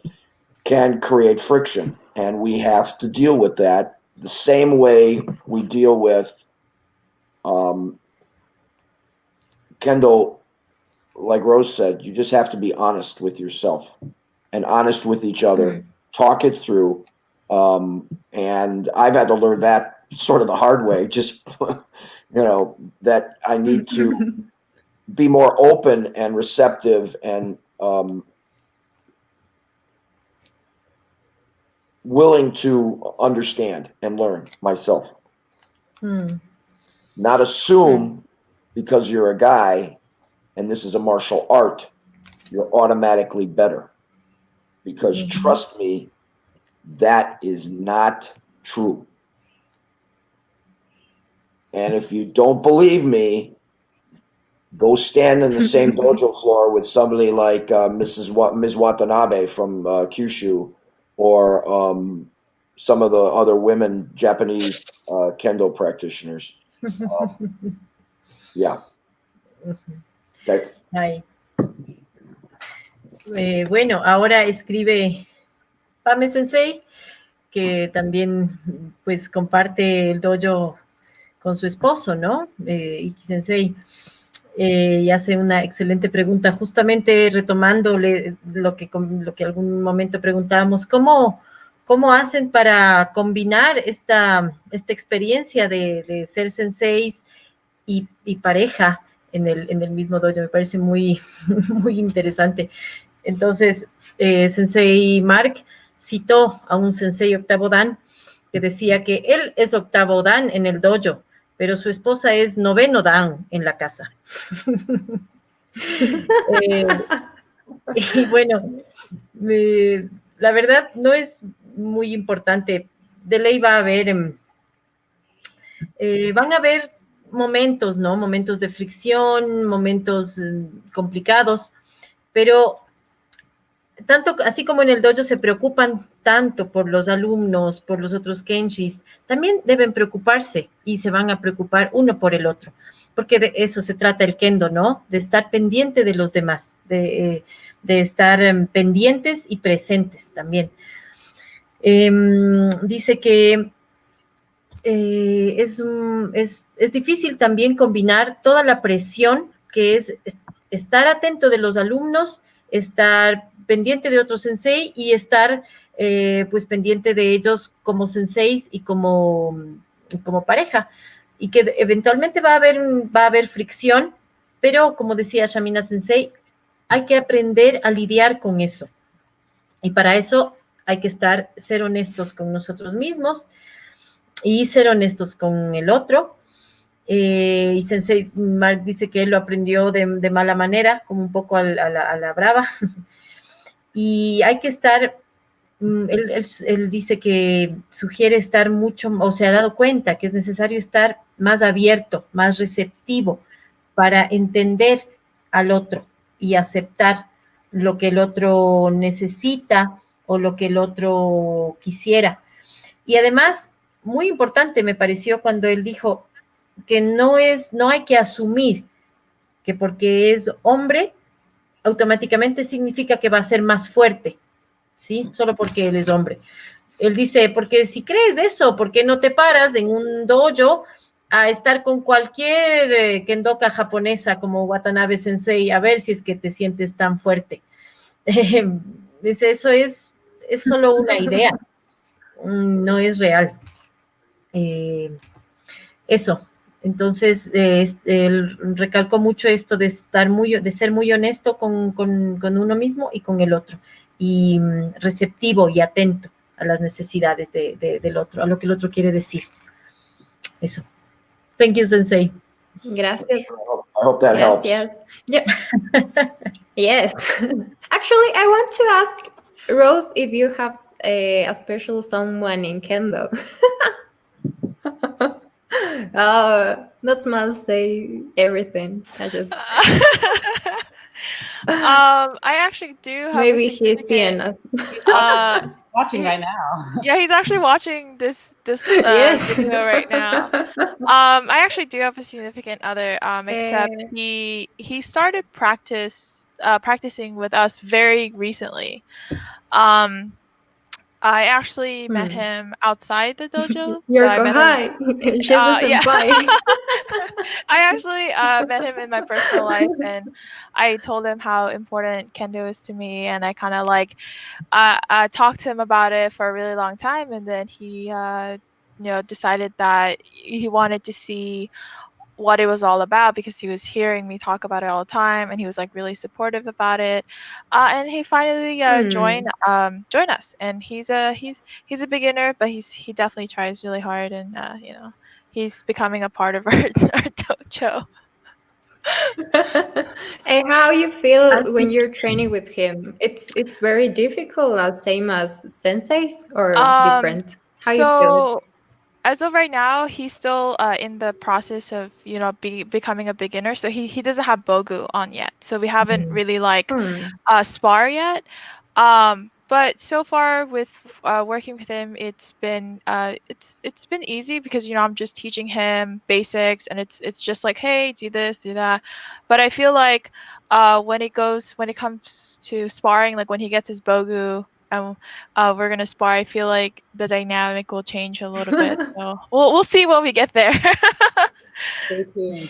can create friction, and we have to deal with that the same way we deal with Kendo, like Rose said, you just have to be honest with yourself and honest with each other, talk it through. And I've had to learn that sort of the hard way, just, that I need to be more open and receptive and willing to understand and learn myself. Not assume because you're a guy and this is a martial art, you're automatically better. Because trust me, that is not true. And if you don't believe me, go stand in the same dojo floor with somebody like Ms. Watanabe from Kyushu, or some of the other women Japanese kendo practitioners. Yeah. Okay. Ay. Bueno, ahora escribe Pame Sensei, que también pues comparte el dojo con su esposo, ¿no? Iki Sensei. Y hace una excelente pregunta, justamente retomándole lo que algún momento preguntábamos, ¿cómo hacen para combinar esta experiencia de ser senseis y pareja en el mismo dojo? Me parece muy, muy interesante. Entonces, Sensei Mark citó a un sensei octavo dan que decía que él es octavo dan en el dojo, pero su esposa es noveno dan en la casa. Y bueno, la verdad no es muy importante. De ley va a haber, van a haber momentos, ¿no? Momentos de fricción, momentos complicados, pero tanto así como en el dojo se preocupan tanto por los alumnos, por los otros kenshis, también deben preocuparse y se van a preocupar uno por el otro, porque de eso se trata el kendo, ¿no? De estar pendiente de los demás, de estar pendientes y presentes también. Dice que es difícil también combinar toda la presión que es estar atento de los alumnos, estar pendiente de otro sensei y estar pues pendiente de ellos como senseis y como pareja, y que eventualmente va a haber fricción, pero como decía Shamina Sensei, hay que aprender a lidiar con eso, y para eso hay que ser honestos con nosotros mismos y ser honestos con el otro. Y Sensei Mark dice que él lo aprendió de mala manera, como un poco a la brava. Y hay que estar, él dice que sugiere estar mucho, o se ha dado cuenta que es necesario estar más abierto, más receptivo para entender al otro y aceptar lo que el otro necesita o lo que el otro quisiera. Y además, muy importante me pareció cuando él dijo que no hay que asumir que porque es hombre, automáticamente significa que va a ser más fuerte, ¿sí? Solo porque él es hombre. Él dice, porque si crees eso, ¿por qué no te paras en un dojo a estar con cualquier kendoka japonesa como Watanabe Sensei a ver si es que te sientes tan fuerte? Dice, eso es solo una idea, no es real. Eso. Entonces, él recalcó mucho esto de ser muy honesto con uno mismo y con el otro, y receptivo y atento a las necesidades del otro, a lo que el otro quiere decir. Eso. Thank you, Sensei. Gracias. I hope that helps. Yes. Actually, I want to ask Rose if you have a special someone in kendo. Not small, say everything. I actually do have maybe he's seeing us. Watching right now. Yeah, he's actually watching this Yes. video right now. I actually do have a significant other, except he started practicing with us very recently. I actually met Hmm. him outside the dojo. You're I met hi. She's a yeah. senpai. I actually met him in my personal life, and I told him how important kendo is to me, and I kind of like talked to him about it for a really long time, and then he decided that he wanted to see what it was all about because he was hearing me talk about it all the time, and he was like really supportive about it, and he finally joined us. And he's a beginner, but he definitely tries really hard, and he's becoming a part of our dojo. And how you I feel when think, you're training with him? It's very difficult, same as senseis, or um different? How you feel it? so as of right now, he's still in the process of becoming a beginner. So he doesn't have bogu on yet. So we haven't really like Hmm. spar yet. But so far with working with him, it's been easy because I'm just teaching him basics, and it's just like, hey, do this, do that. But I feel like when it comes to sparring, like when he gets his bogu and we're gonna spar, I feel like the dynamic will change a little bit. So we'll see when we get there. Stay tuned.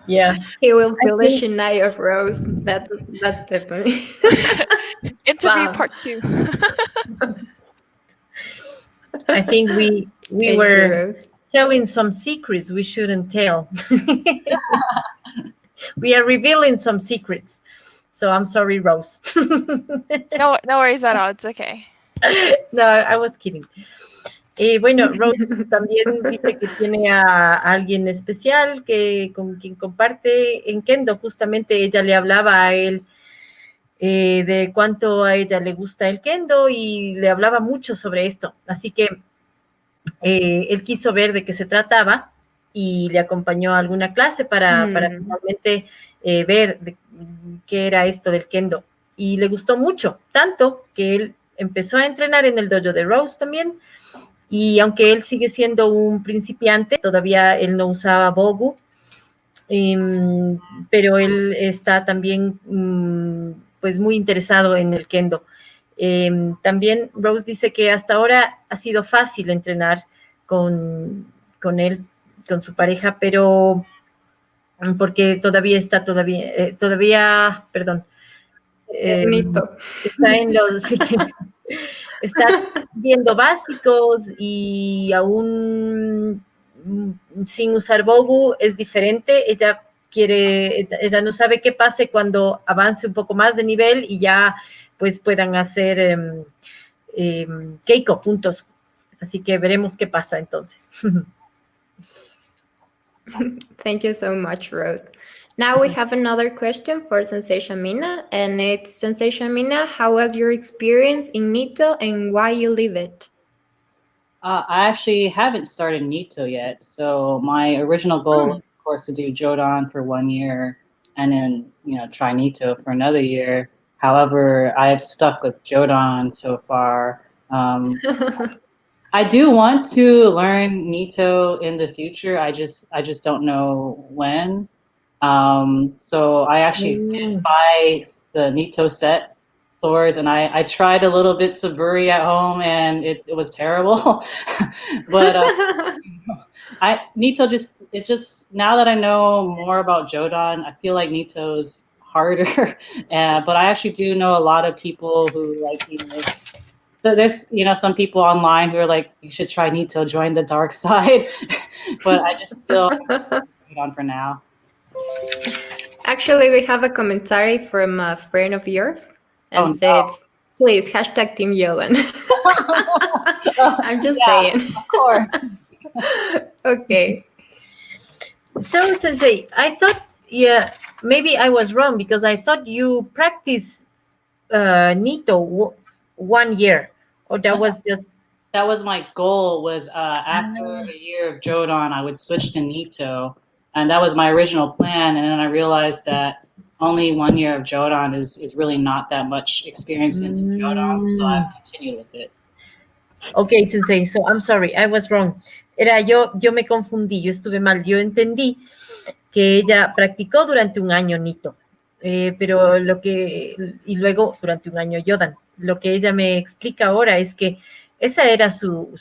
yeah, He will I feel the think, Shinai of Rose. That's definitely. Interview Wow. part 2. I think we Thank you, were Rose. telling some secrets we shouldn't tell. We are revealing some secrets. So I'm sorry, Rose. No worries at all. It's okay. No, I was kidding. Bueno, Rose también dice que tiene a alguien especial con quien comparte en Kendo. Justamente ella le hablaba a él de cuánto a ella le gusta el Kendo y le hablaba mucho sobre esto. Así que él quiso ver de qué se trataba y le acompañó a alguna clase para finalmente ver qué era esto del Kendo. Y le gustó mucho, tanto que él empezó a entrenar en el dojo de Rose también. Y aunque él sigue siendo un principiante, todavía él no usaba Bogu, pero él está también pues muy interesado en el Kendo. También Rose dice que hasta ahora ha sido fácil entrenar con él, con su pareja, pero porque perdón, Nito. está en los, sí, está viendo básicos y aún sin usar Bogu es diferente. Ella no sabe qué pase cuando avance un poco más de nivel y ya pues puedan hacer Keiko juntos. Así que veremos qué pasa entonces. Thank you so much, Rose. Now we have another question for Sensei Shamina, and it's Sensei Shamina, how was your experience in Nito and why you leave it? I actually haven't started Nito yet. So my original goal was, of course, to do Jodan for 1 year and then, try Nito for another year. However, I have stuck with Jodan so far. I do want to learn Nito in the future. I just don't know when. So I actually did buy the Nito set stores, and I tried a little bit Saburi at home, and it was terrible. But Nito just now that I know more about Jodan, I feel like Nito's harder. But I actually do know a lot of people who so there's some people online who are like, you should try Nito, join the dark side. But I just still on for now. Actually, we have a commentary from a friend of yours and says, please, hashtag Team Yolan. I'm just saying. Of course. Okay. So, Sensei, I thought, maybe I was wrong because I thought you practiced Nito 1 year, or that was just... That was my goal, was after a year of Jodan, I would switch to Nito. And that was my original plan. And then I realized that only 1 year of Jodan is really not that much experience into Jodan. So I've continued with it. Okay, Sensei, so I'm sorry, I was wrong. Yo me confundí, yo estuve mal. Yo entendí que ella practicó durante 1 año Nito, y luego durante 1 año Jodan. Lo que ella me explica ahora es que Esa era su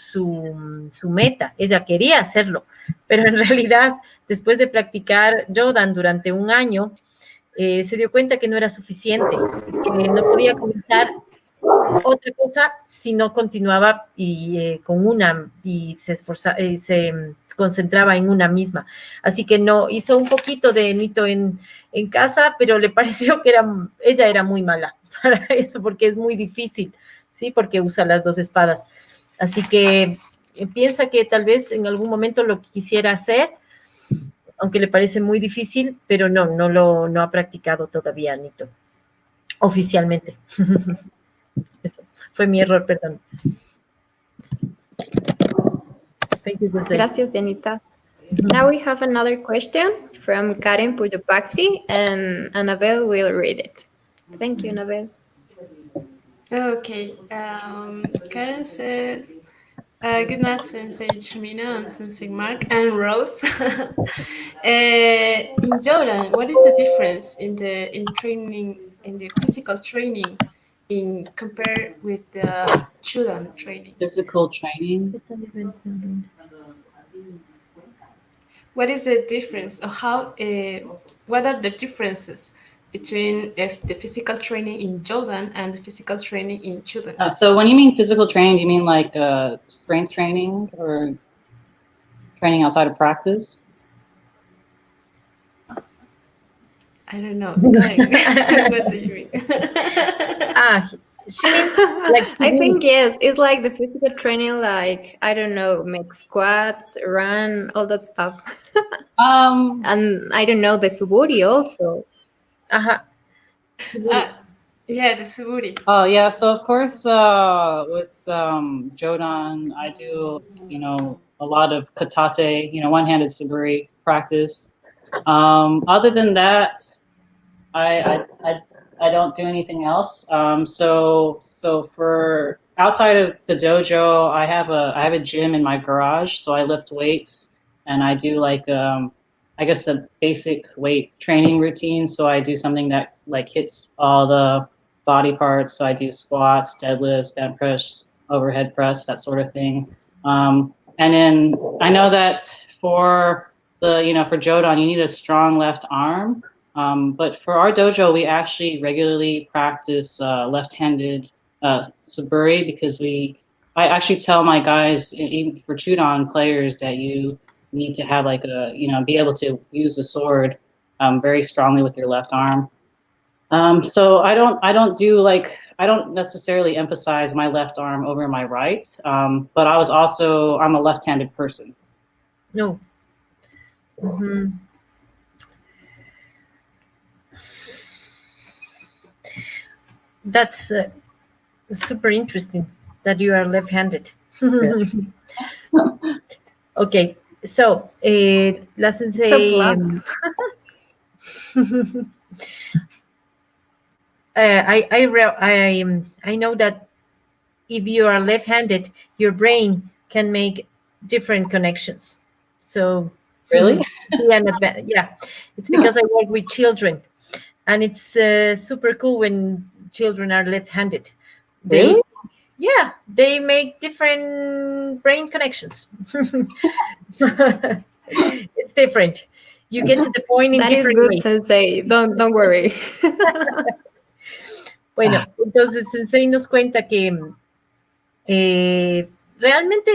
meta, ella quería hacerlo, pero en realidad, después de practicar Jodan durante un año, se dio cuenta que no era suficiente, que no podía comenzar otra cosa si no continuaba con una y se esforzaba, se concentraba en una misma. Así que no, hizo un poquito de Nito en casa, pero le pareció que ella era muy mala para eso, porque es muy difícil, ¿sí? Porque usa las dos espadas. Así que piensa que tal vez en algún momento lo quisiera hacer, aunque le parece muy difícil, pero no ha practicado todavía Nito, oficialmente. Eso fue mi error, perdón. Thank you, Jose. Gracias, Dianita. Now we have another question from Karen Puyopaxi, and Annabelle will read it. Thank you, Annabelle. Okay. Karen says, good night, Sensei Shamina and Sensei Mark and Rose. In Jordan, what is the difference in the physical training in compared with the Chudan training? Physical training. What is the difference, or what are the differences between the physical training in Jordan and the physical training in Chudan? So when you mean physical training, do you mean like strength training or training outside of practice? I don't know. What do you mean? She means like I think yes, it's like the physical training, like I don't know, make squats, run, all that stuff. And I don't know, the suburi also. Yeah, the suburi. Oh yeah, so of course with Jodan, I do a lot of katate, one-handed suburi practice. Other than that, I don't do anything else. So for outside of the dojo, I have a gym in my garage, so I lift weights and I do like I guess a basic weight training routine. So I do something that like hits all the body parts. So I do squats, deadlifts, bench press, overhead press, that sort of thing. And then I know that for for Jodan, you need a strong left arm. But for our dojo, we actually regularly practice left-handed suburi because I actually tell my guys, even for Chudan players, that you need to have like be able to use a sword very strongly with your left arm. So I don't necessarily emphasize my left arm over my right, but I'm a left-handed person. No. Mm-hmm. That's super interesting that you are left-handed. Okay, so la sensei. I know that if you are left-handed, your brain can make different connections. So really, yeah, it's because I work with children, and it's super cool when children are left-handed. Really? They make different brain connections. It's different. You get to the point in different ways. That is good, Sensei. Don't worry. Bueno, entonces Sensei nos cuenta que realmente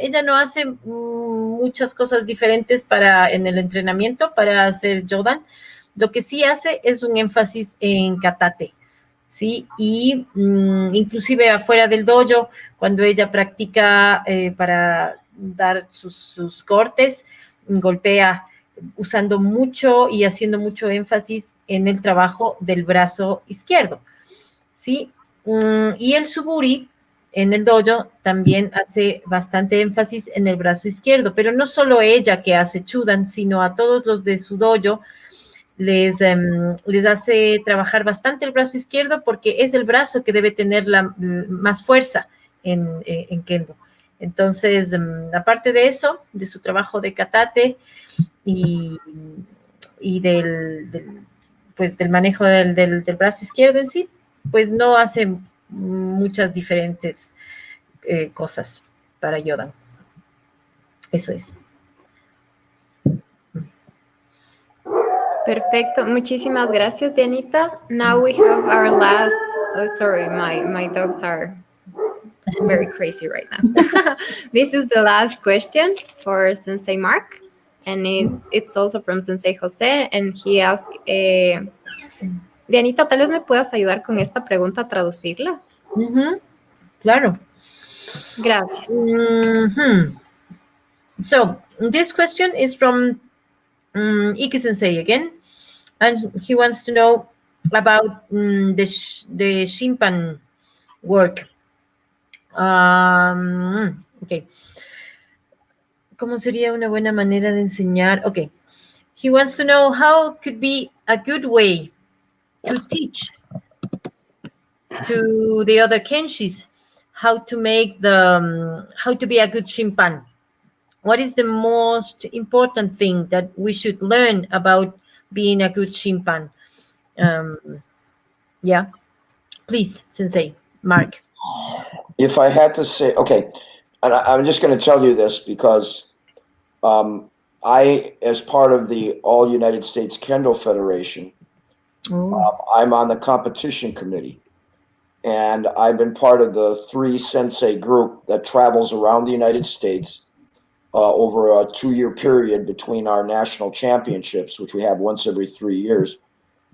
ella no hace muchas cosas diferentes en el entrenamiento para hacer Jodan. Lo que sí hace es un énfasis en katate, ¿sí? Y inclusive afuera del dojo, cuando ella practica para dar sus cortes, golpea usando mucho y haciendo mucho énfasis en el trabajo del brazo izquierdo, ¿sí? Y el suburi en el dojo también hace bastante énfasis en el brazo izquierdo, pero no solo ella que hace Chudan, sino a todos los de su dojo les hace trabajar bastante el brazo izquierdo porque es el brazo que debe tener más fuerza en Kendo. Entonces, aparte de eso, de su trabajo de katate y del manejo del brazo izquierdo en sí, pues no hace muchas diferentes cosas para Yodan. Eso es. Perfecto. Muchísimas gracias, Dianita. Now we have our last. Oh, sorry, my dogs are very crazy right now. This is the last question for Sensei Mark, and it's also from Sensei Jose, and he asked, Dianita, tal vez me puedas ayudar con esta pregunta a traducirla. Claro. Gracias. So this question is from Iki Sensei again, and he wants to know about the Shimpan work. Okay. ¿Cómo sería una buena manera de enseñar? Okay. He wants to know how could be a good way to teach to the other Kenshis how to make how to be a good Shimpan. What is the most important thing that we should learn about being a good Shimpan? Yeah, please, Sensei, Mark. If I had to say, okay, and I'm just going to tell you this because I, as part of the All United States Kendo Federation, I'm on the competition committee. And I've been part of the 3 Sensei group that travels around the United States over a 2-year period between our national championships, which we have once every 3 years.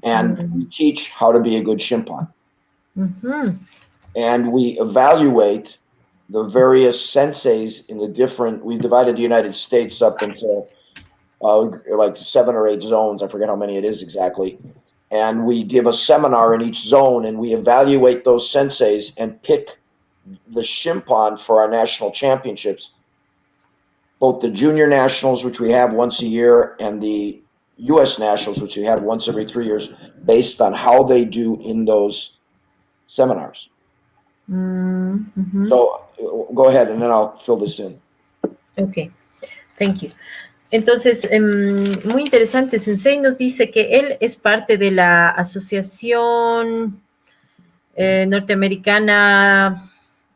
And we teach how to be a good Shimpan. And we evaluate the various senseis in the different, we divided the United States up into like 7 or 8 zones. I forget how many it is exactly. And we give a seminar in each zone, and we evaluate those senseis and pick the Shimpan for our national championships, both the junior nationals, which we have once a year, and the U.S. nationals, which we have once every 3 years, based on how they do in those seminars. So go ahead, and then I'll fill this in. Okay, thank you. Entonces, muy interesante, Sensei nos dice que él es parte de la Asociación Norteamericana,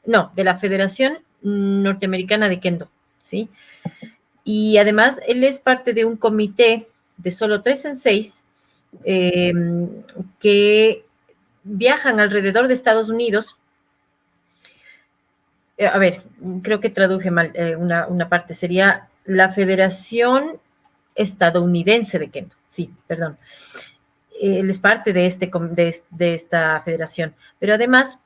no, de la Federación Norteamericana de Kendo, ¿sí? Y además, él es parte de un comité de solo 3 senseis que viajan alrededor de Estados Unidos. A ver, creo que traduje mal una parte, sería la Federación Estadounidense de Kendo, sí, perdón. Él es parte de esta federación, pero además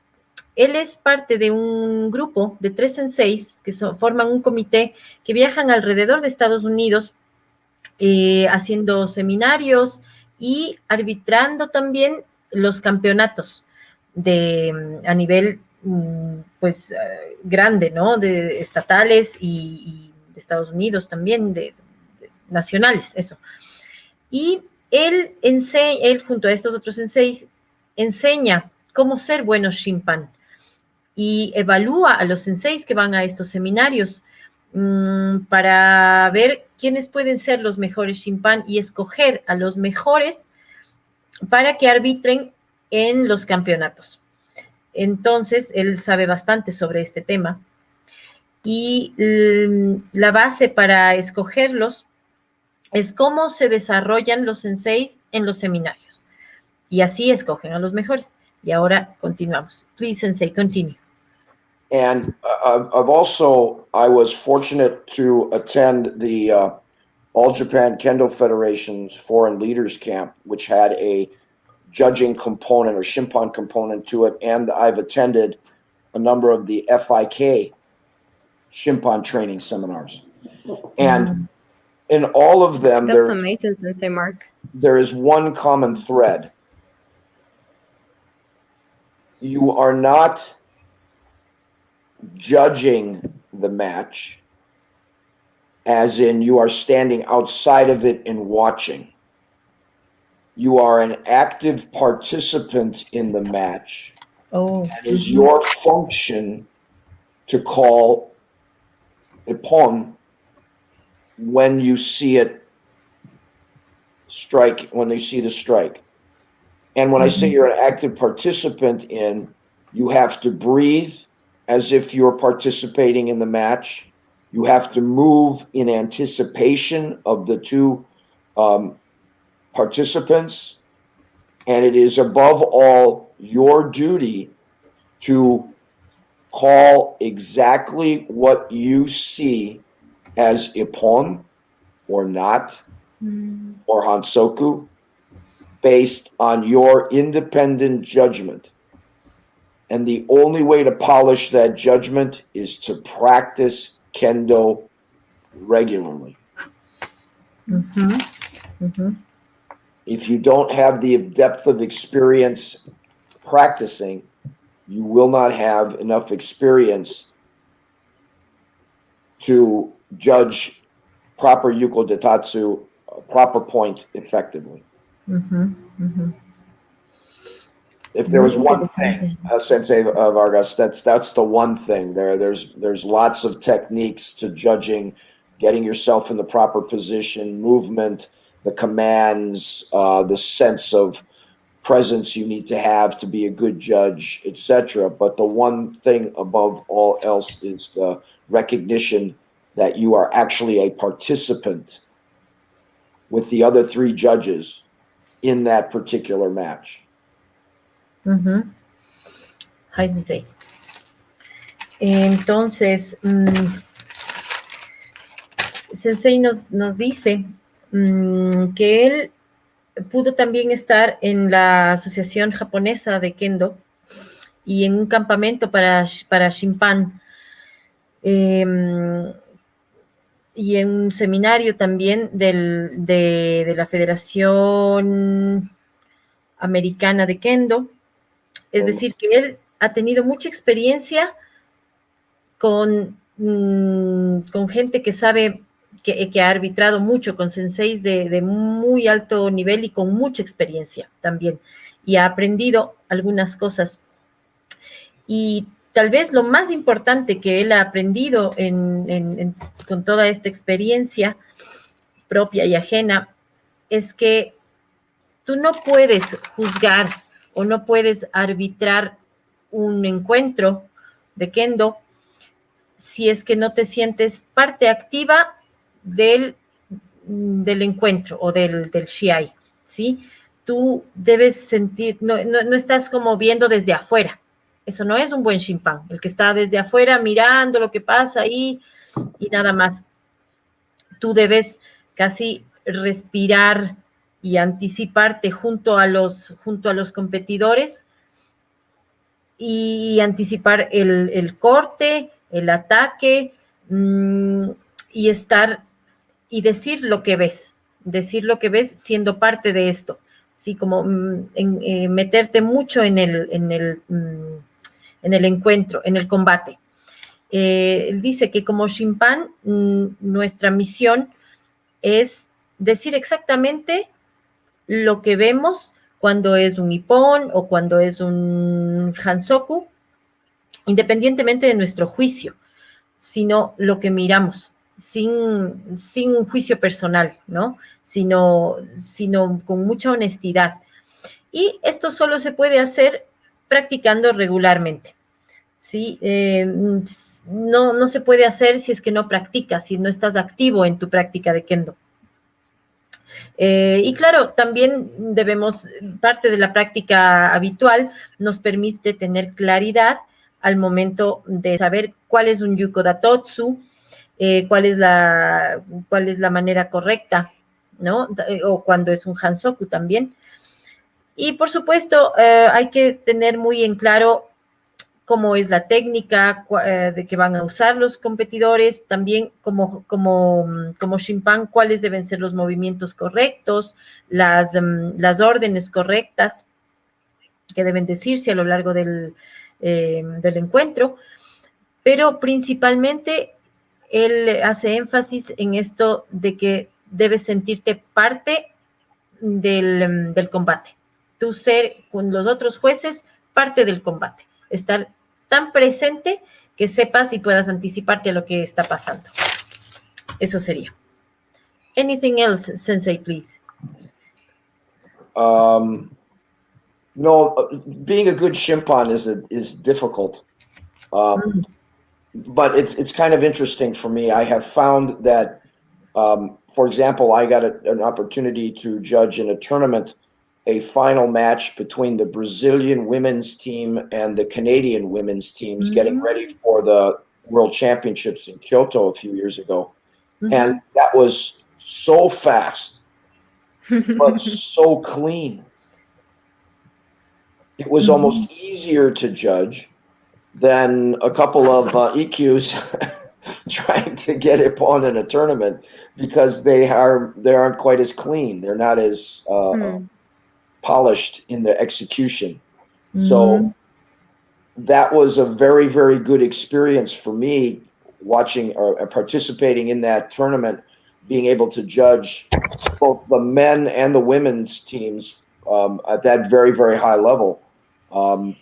él es parte de un grupo de 3 senseis que forman un comité que viajan alrededor de Estados Unidos haciendo seminarios y arbitrando también los campeonatos a nivel pues grande, ¿no? De estatales y de Estados Unidos también, de nacionales, eso. Y él junto a estos otros senseis, enseña cómo ser buenos Shimpan y evalúa a los senseis que van a estos seminarios para ver quiénes pueden ser los mejores Shimpan y escoger a los mejores para que arbitren en los campeonatos. Entonces, él sabe bastante sobre este tema. Y la base para escogerlos es cómo se desarrollan los senseis en los seminarios. Y así escogen a los mejores. Y ahora continuamos. Please, Sensei, continue. And I was fortunate to attend the All Japan Kendo Federation's Foreign Leaders Camp, which had a judging component or Shimpan component to it. And I've attended a number of the FIK Shimpan training seminars. And in all of them, that's amazing, Sensei Mark. There is one common thread. You are not judging the match, as in you are standing outside of it and watching. You are an active participant in the match. It is your function to call ippon when you see it strike, when they see the strike. And when I say you're an active participant you have to breathe as if you're participating in the match. You have to move in anticipation of the two participants. And it is above all your duty to call exactly what you see as ippon or not, or hansoku, based on your independent judgment. And the only way to polish that judgment is to practice kendo regularly. If you don't have the depth of experience practicing, you will not have enough experience to judge proper yuko detatsu, proper point effectively. If there was one thing, Sensei Vargas, that's the one thing. There's lots of techniques to judging, getting yourself in the proper position, movement, the commands, the sense of presence you need to have to be a good judge, etc. But the one thing above all else is the recognition that you are actually a participant with the other three judges in that particular match. Hi, Sensei. Entonces, Sensei nos dice que él pudo también estar en la Asociación Japonesa de Kendo y en un campamento para Shimpan, y en un seminario también de la Federación Americana de Kendo. Es decir, que él ha tenido mucha experiencia con gente que sabe, que ha arbitrado mucho, con senseis de muy alto nivel y con mucha experiencia también. Y ha aprendido algunas cosas. Y tal vez lo más importante que él ha aprendido con toda esta experiencia propia y ajena es que tú no puedes juzgar o no puedes arbitrar un encuentro de kendo si es que no te sientes parte activa del encuentro o del shiai, ¿sí? Tú debes sentir, no estás como viendo desde afuera. Eso no es un buen shimpan, el que está desde afuera mirando lo que pasa ahí y nada más. Tú debes casi respirar y anticiparte junto a los competidores y anticipar el corte, el ataque, y decir lo que ves siendo parte de esto, ¿sí? Como meterte mucho en el encuentro, en el combate. Él dice que como Shimpan, nuestra misión es decir exactamente lo que vemos cuando es un ippon o cuando es un hansoku, independientemente de nuestro juicio, sino lo que miramos, sin un juicio personal, ¿no? Sino con mucha honestidad. Y esto solo se puede hacer practicando regularmente, ¿sí? No se puede hacer si es que no practicas, si no estás activo en tu práctica de kendo. Y claro, también parte de la práctica habitual nos permite tener claridad al momento de saber cuál es un yuko datotsu, cuál es la manera correcta, ¿no? O cuando es un hansoku también. Y por supuesto, hay que tener muy en claro cómo es la técnica de que van a usar los competidores, también como Shimpan, cuáles deben ser los movimientos correctos, las órdenes correctas que deben decirse a lo largo del encuentro, pero principalmente él hace énfasis en esto de que debes sentirte parte del combate, tú ser con los otros jueces parte del combate, estar tan presente que sepas y puedas anticiparte a lo que está pasando. Eso sería. Anything else, Sensei, please? No, being a good shimpan is difficult. But it's kind of interesting for me. I have found that, for example, I got an opportunity to judge in a tournament a final match between the Brazilian women's team and the Canadian women's teams getting ready for the World Championships in Kyoto a few years ago. And that was so fast, but so clean. It was almost easier to judge than a couple of EQs trying to get it on in a tournament, because they aren't quite as clean. They're not as polished in their execution. So that was a very, very good experience for me, watching or participating in that tournament, being able to judge both the men and the women's teams at that very, very high level. And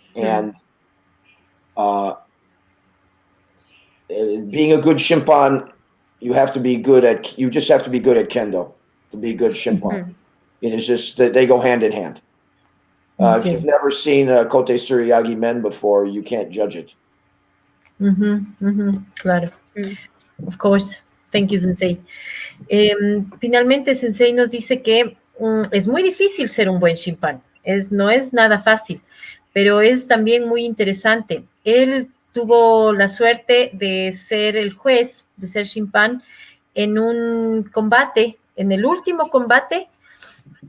being a good shimpan, you just have to be good at kendo to be a good shimpan. It is just that they go hand in hand. If you've never seen Kote Suriyagi men before, you can't judge it. Claro. Of course. Thank you, Sensei. Finalmente, Sensei nos dice que es muy difícil ser un buen shimpan. No es nada fácil, pero es también muy interesante. Él tuvo la suerte de ser el juez, de ser shimpan, en un combate, en el último combate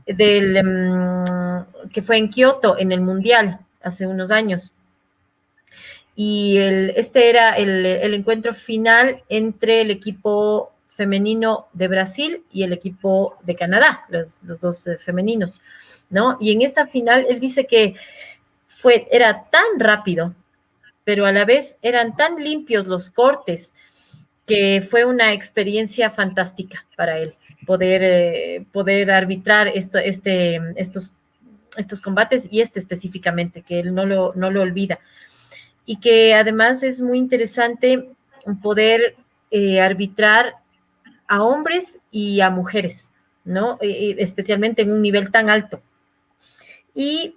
que fue en Kioto, en el Mundial, hace unos años. Y este era el encuentro final entre el equipo femenino de Brasil y el equipo de Canadá, los dos femeninos, ¿no? Y en esta final él dice que era tan rápido, pero a la vez eran tan limpios los cortes, que fue una experiencia fantástica para él poder arbitrar estos combates, y específicamente, que él no lo olvida. Y que además es muy interesante poder arbitrar a hombres y a mujeres, ¿no? Especialmente en un nivel tan alto. Y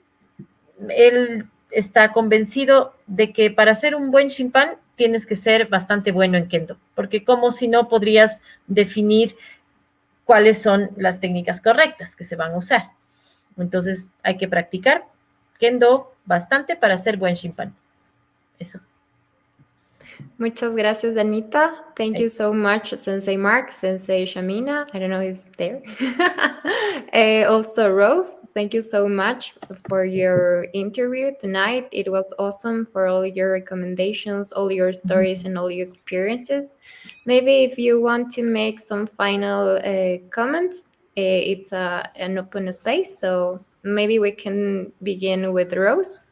él está convencido de que para ser un buen shimpan tienes que ser bastante bueno en kendo, porque como si no podrías definir cuáles son las técnicas correctas que se van a usar. Entonces hay que practicar kendo bastante para ser buen shimpan. Eso. Muchas gracias, Anita. Thank you so much, Sensei Mark, Sensei Shamina. I don't know if he's there. Also, Rose, thank you so much for your interview tonight. It was awesome, for all your recommendations, all your stories, and all your experiences. Maybe if you want to make some final comments, it's an open space, so maybe we can begin with Rose.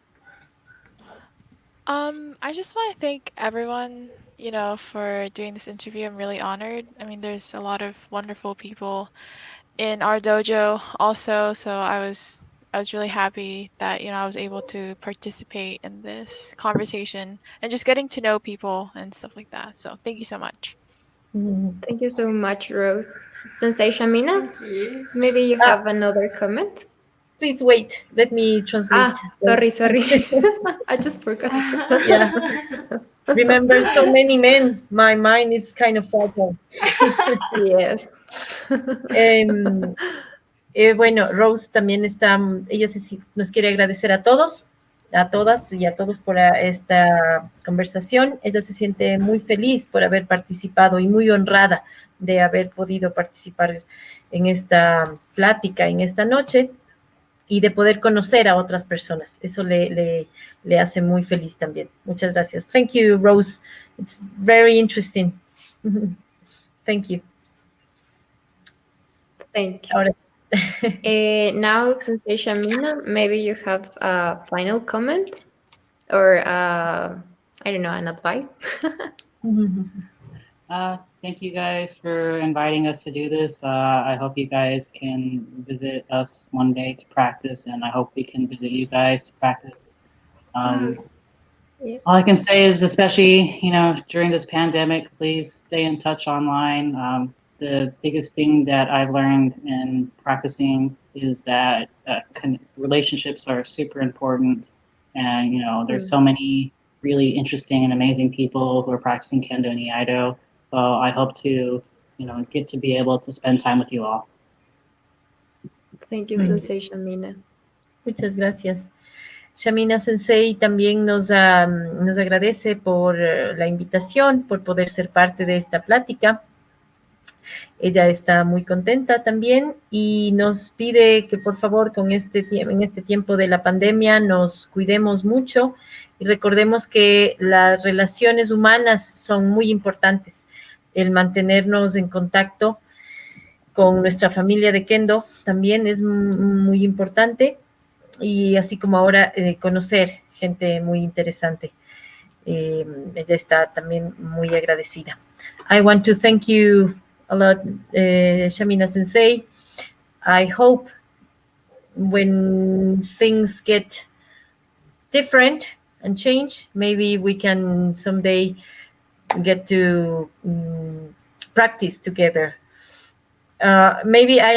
I just want to thank everyone, for doing this interview. I'm really honored. I mean, there's a lot of wonderful people in our dojo also, so I was really happy that, I was able to participate in this conversation and just getting to know people and stuff like that. So thank you so much. Thank you so much, Rose. Sensei Shamina, maybe you have another comment? Please wait. Let me translate. Sorry. I just forgot. Yeah. Remember, so many men. My mind is kind of fatal. Yes. Bueno, Rose también ella nos quiere agradecer a todos, a todas y a todos por esta conversación. Ella se siente muy feliz por haber participado y muy honrada de haber podido participar en esta plática, en esta noche, y de poder conocer a otras personas. Eso le hace muy feliz también. Muchas gracias. Thank you, Rose. It's very interesting. Thank you. Thank you. Now, Sensei Shamina, maybe you have a final comment or, I don't know, an advice? Thank you guys for inviting us to do this. I hope you guys can visit us one day to practice, and I hope we can visit you guys to practice. All I can say is, especially, during this pandemic, please stay in touch online. The biggest thing that I've learned in practicing is that relationships are super important. And, there's so many really interesting and amazing people who are practicing Kendo and Iaido. So I hope to, get to be able to spend time with you all. Thank you, Sensei Shamina. Muchas gracias. Shamina Sensei también nos agradece por la invitación, por poder ser parte de esta plática. Ella está muy contenta también y nos pide que por favor en este tiempo de la pandemia nos cuidemos mucho y recordemos que las relaciones humanas son muy importantes. El mantenernos en contacto con nuestra familia de Kendo también es muy importante, y así como ahora conocer gente muy interesante. Ella está también muy agradecida. I want to thank you a lot, Shamina Sensei. I hope when things get different and change, maybe we can someday get to practice together. Maybe I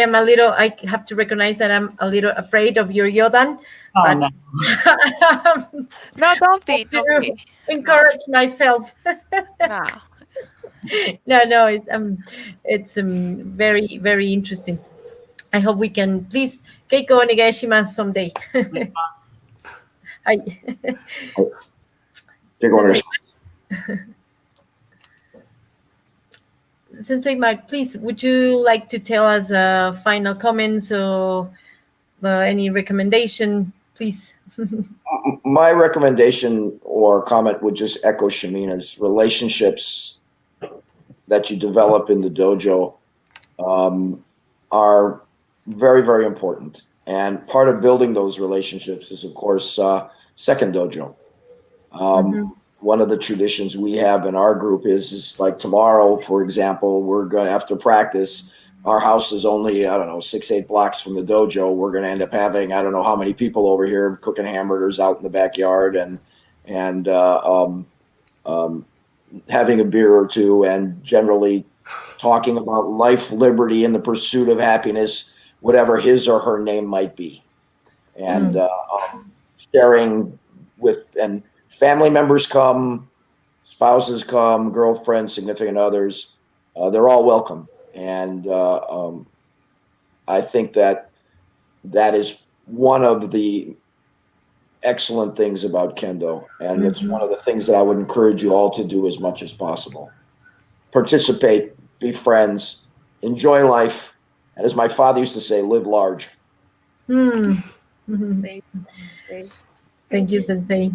have to recognize that I'm a little afraid of your Yodan. Oh, but no. No, don't be. Don't be. Encourage myself. No. No, it's very, very interesting. I hope we can, please, Keiko onegai shimasu someday. Hi. Sensei Mark, please, would you like to tell us final comments or any recommendation, please? My recommendation or comment would just echo Shamina's. Relationships that you develop in the dojo are very, very important. And part of building those relationships is, of course, second dojo. One of the traditions we have in our group is like tomorrow, for example, we're going to, after practice, our house is only, 6-8 blocks from the dojo. We're going to end up having, I don't know how many people over here cooking hamburgers out in the backyard and having a beer or two, and generally talking about life, liberty, and the pursuit of happiness, whatever his or her name might be. And sharing with, and family members come, spouses come, girlfriends, significant others, they're all welcome. And I think that is one of the excellent things about Kendo. And it's one of the things that I would encourage you all to do as much as possible. Participate, be friends, enjoy life. And as my father used to say, live large. Thank you, Sensei.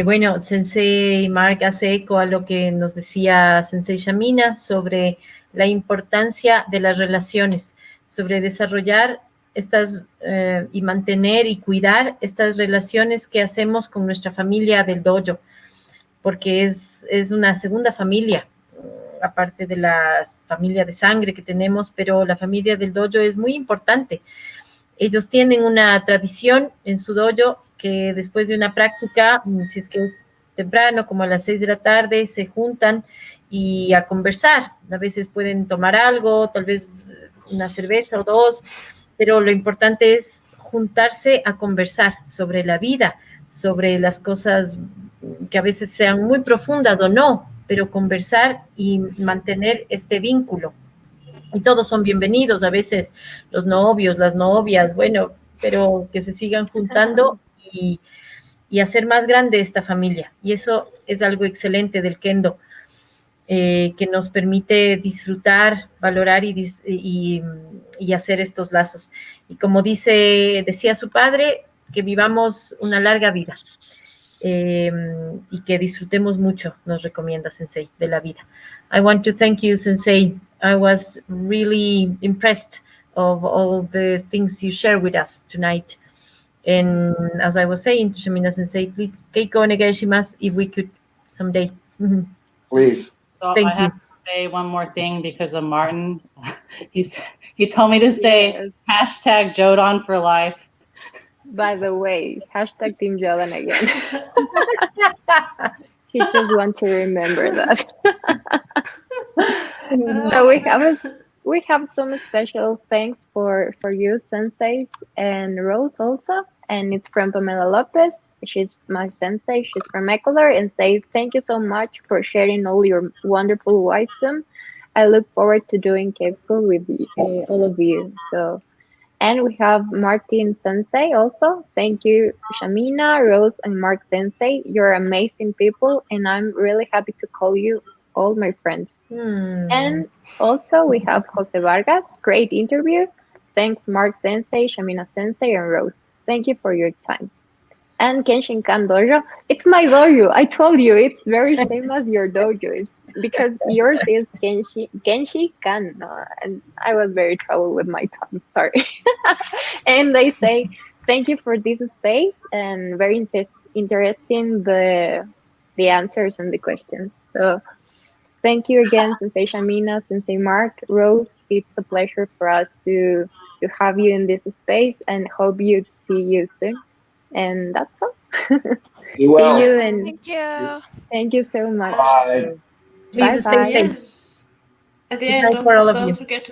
Bueno, Sensei Mark hace eco a lo que nos decía Sensei Shamina sobre la importancia de las relaciones, sobre desarrollar estas y mantener y cuidar estas relaciones que hacemos con nuestra familia del dojo, porque es una segunda familia, aparte de la familia de sangre que tenemos, pero la familia del dojo es muy importante. Ellos tienen una tradición en su dojo que después de una práctica, si es que es temprano, como a las 6 de la tarde, se juntan y a conversar. A veces pueden tomar algo, tal vez una cerveza o dos, pero lo importante es juntarse a conversar sobre la vida, sobre las cosas que a veces sean muy profundas o no, pero conversar y mantener este vínculo. Y todos son bienvenidos, a veces los novios, las novias, bueno, pero que se sigan juntando y hacer más grande esta familia. Y eso es algo excelente del Kendo, que nos permite disfrutar, valorar y hacer estos lazos. Y como decía su padre, que vivamos una larga vida y que disfrutemos mucho, nos recomienda Sensei, de la vida. I want to thank you, Sensei. I was really impressed of all the things you share with us tonight. And as I was saying to Shamina Sensei, please, Keiko onegai shimasu, if we could someday. Please. So I have to say one more thing because of Martin. He told me to say hashtag Jodan for life. By the way, hashtag Team Jodan again. He just wants to remember that. So we have some special thanks for you, Senseis, and Rose also, and it's from Pamela Lopez. she's my sensei. She's from Ecuador, and say thank you so much for sharing all your wonderful wisdom. I look forward to doing Keiko with all of you. So, and we have Martin Sensei also. Thank you, Shamina, Rose, and Mark Sensei. You're amazing people, and I'm really happy to call you all my friends. And also we have Jose Vargas. Great interview. Thanks, Mark Sensei, Shamina Sensei, and Rose. Thank you for your time. And Kenshikan Dojo. It's my dojo. I told you it's very same as your dojo. It's because yours is Kenshikan. And I was very trouble with my tongue. Sorry. And they say thank you for this space and very interesting the answers and the questions. So thank you again, Sensei Shamina, Sensei Mark, Rose. It's a pleasure for us to have you in this space and hope you see you soon. And that's all. You will. See you and Thank you. thank you so much. Bye. Please Bye stay bye. safe. Yes. At the Good end, night for all of don't you. forget to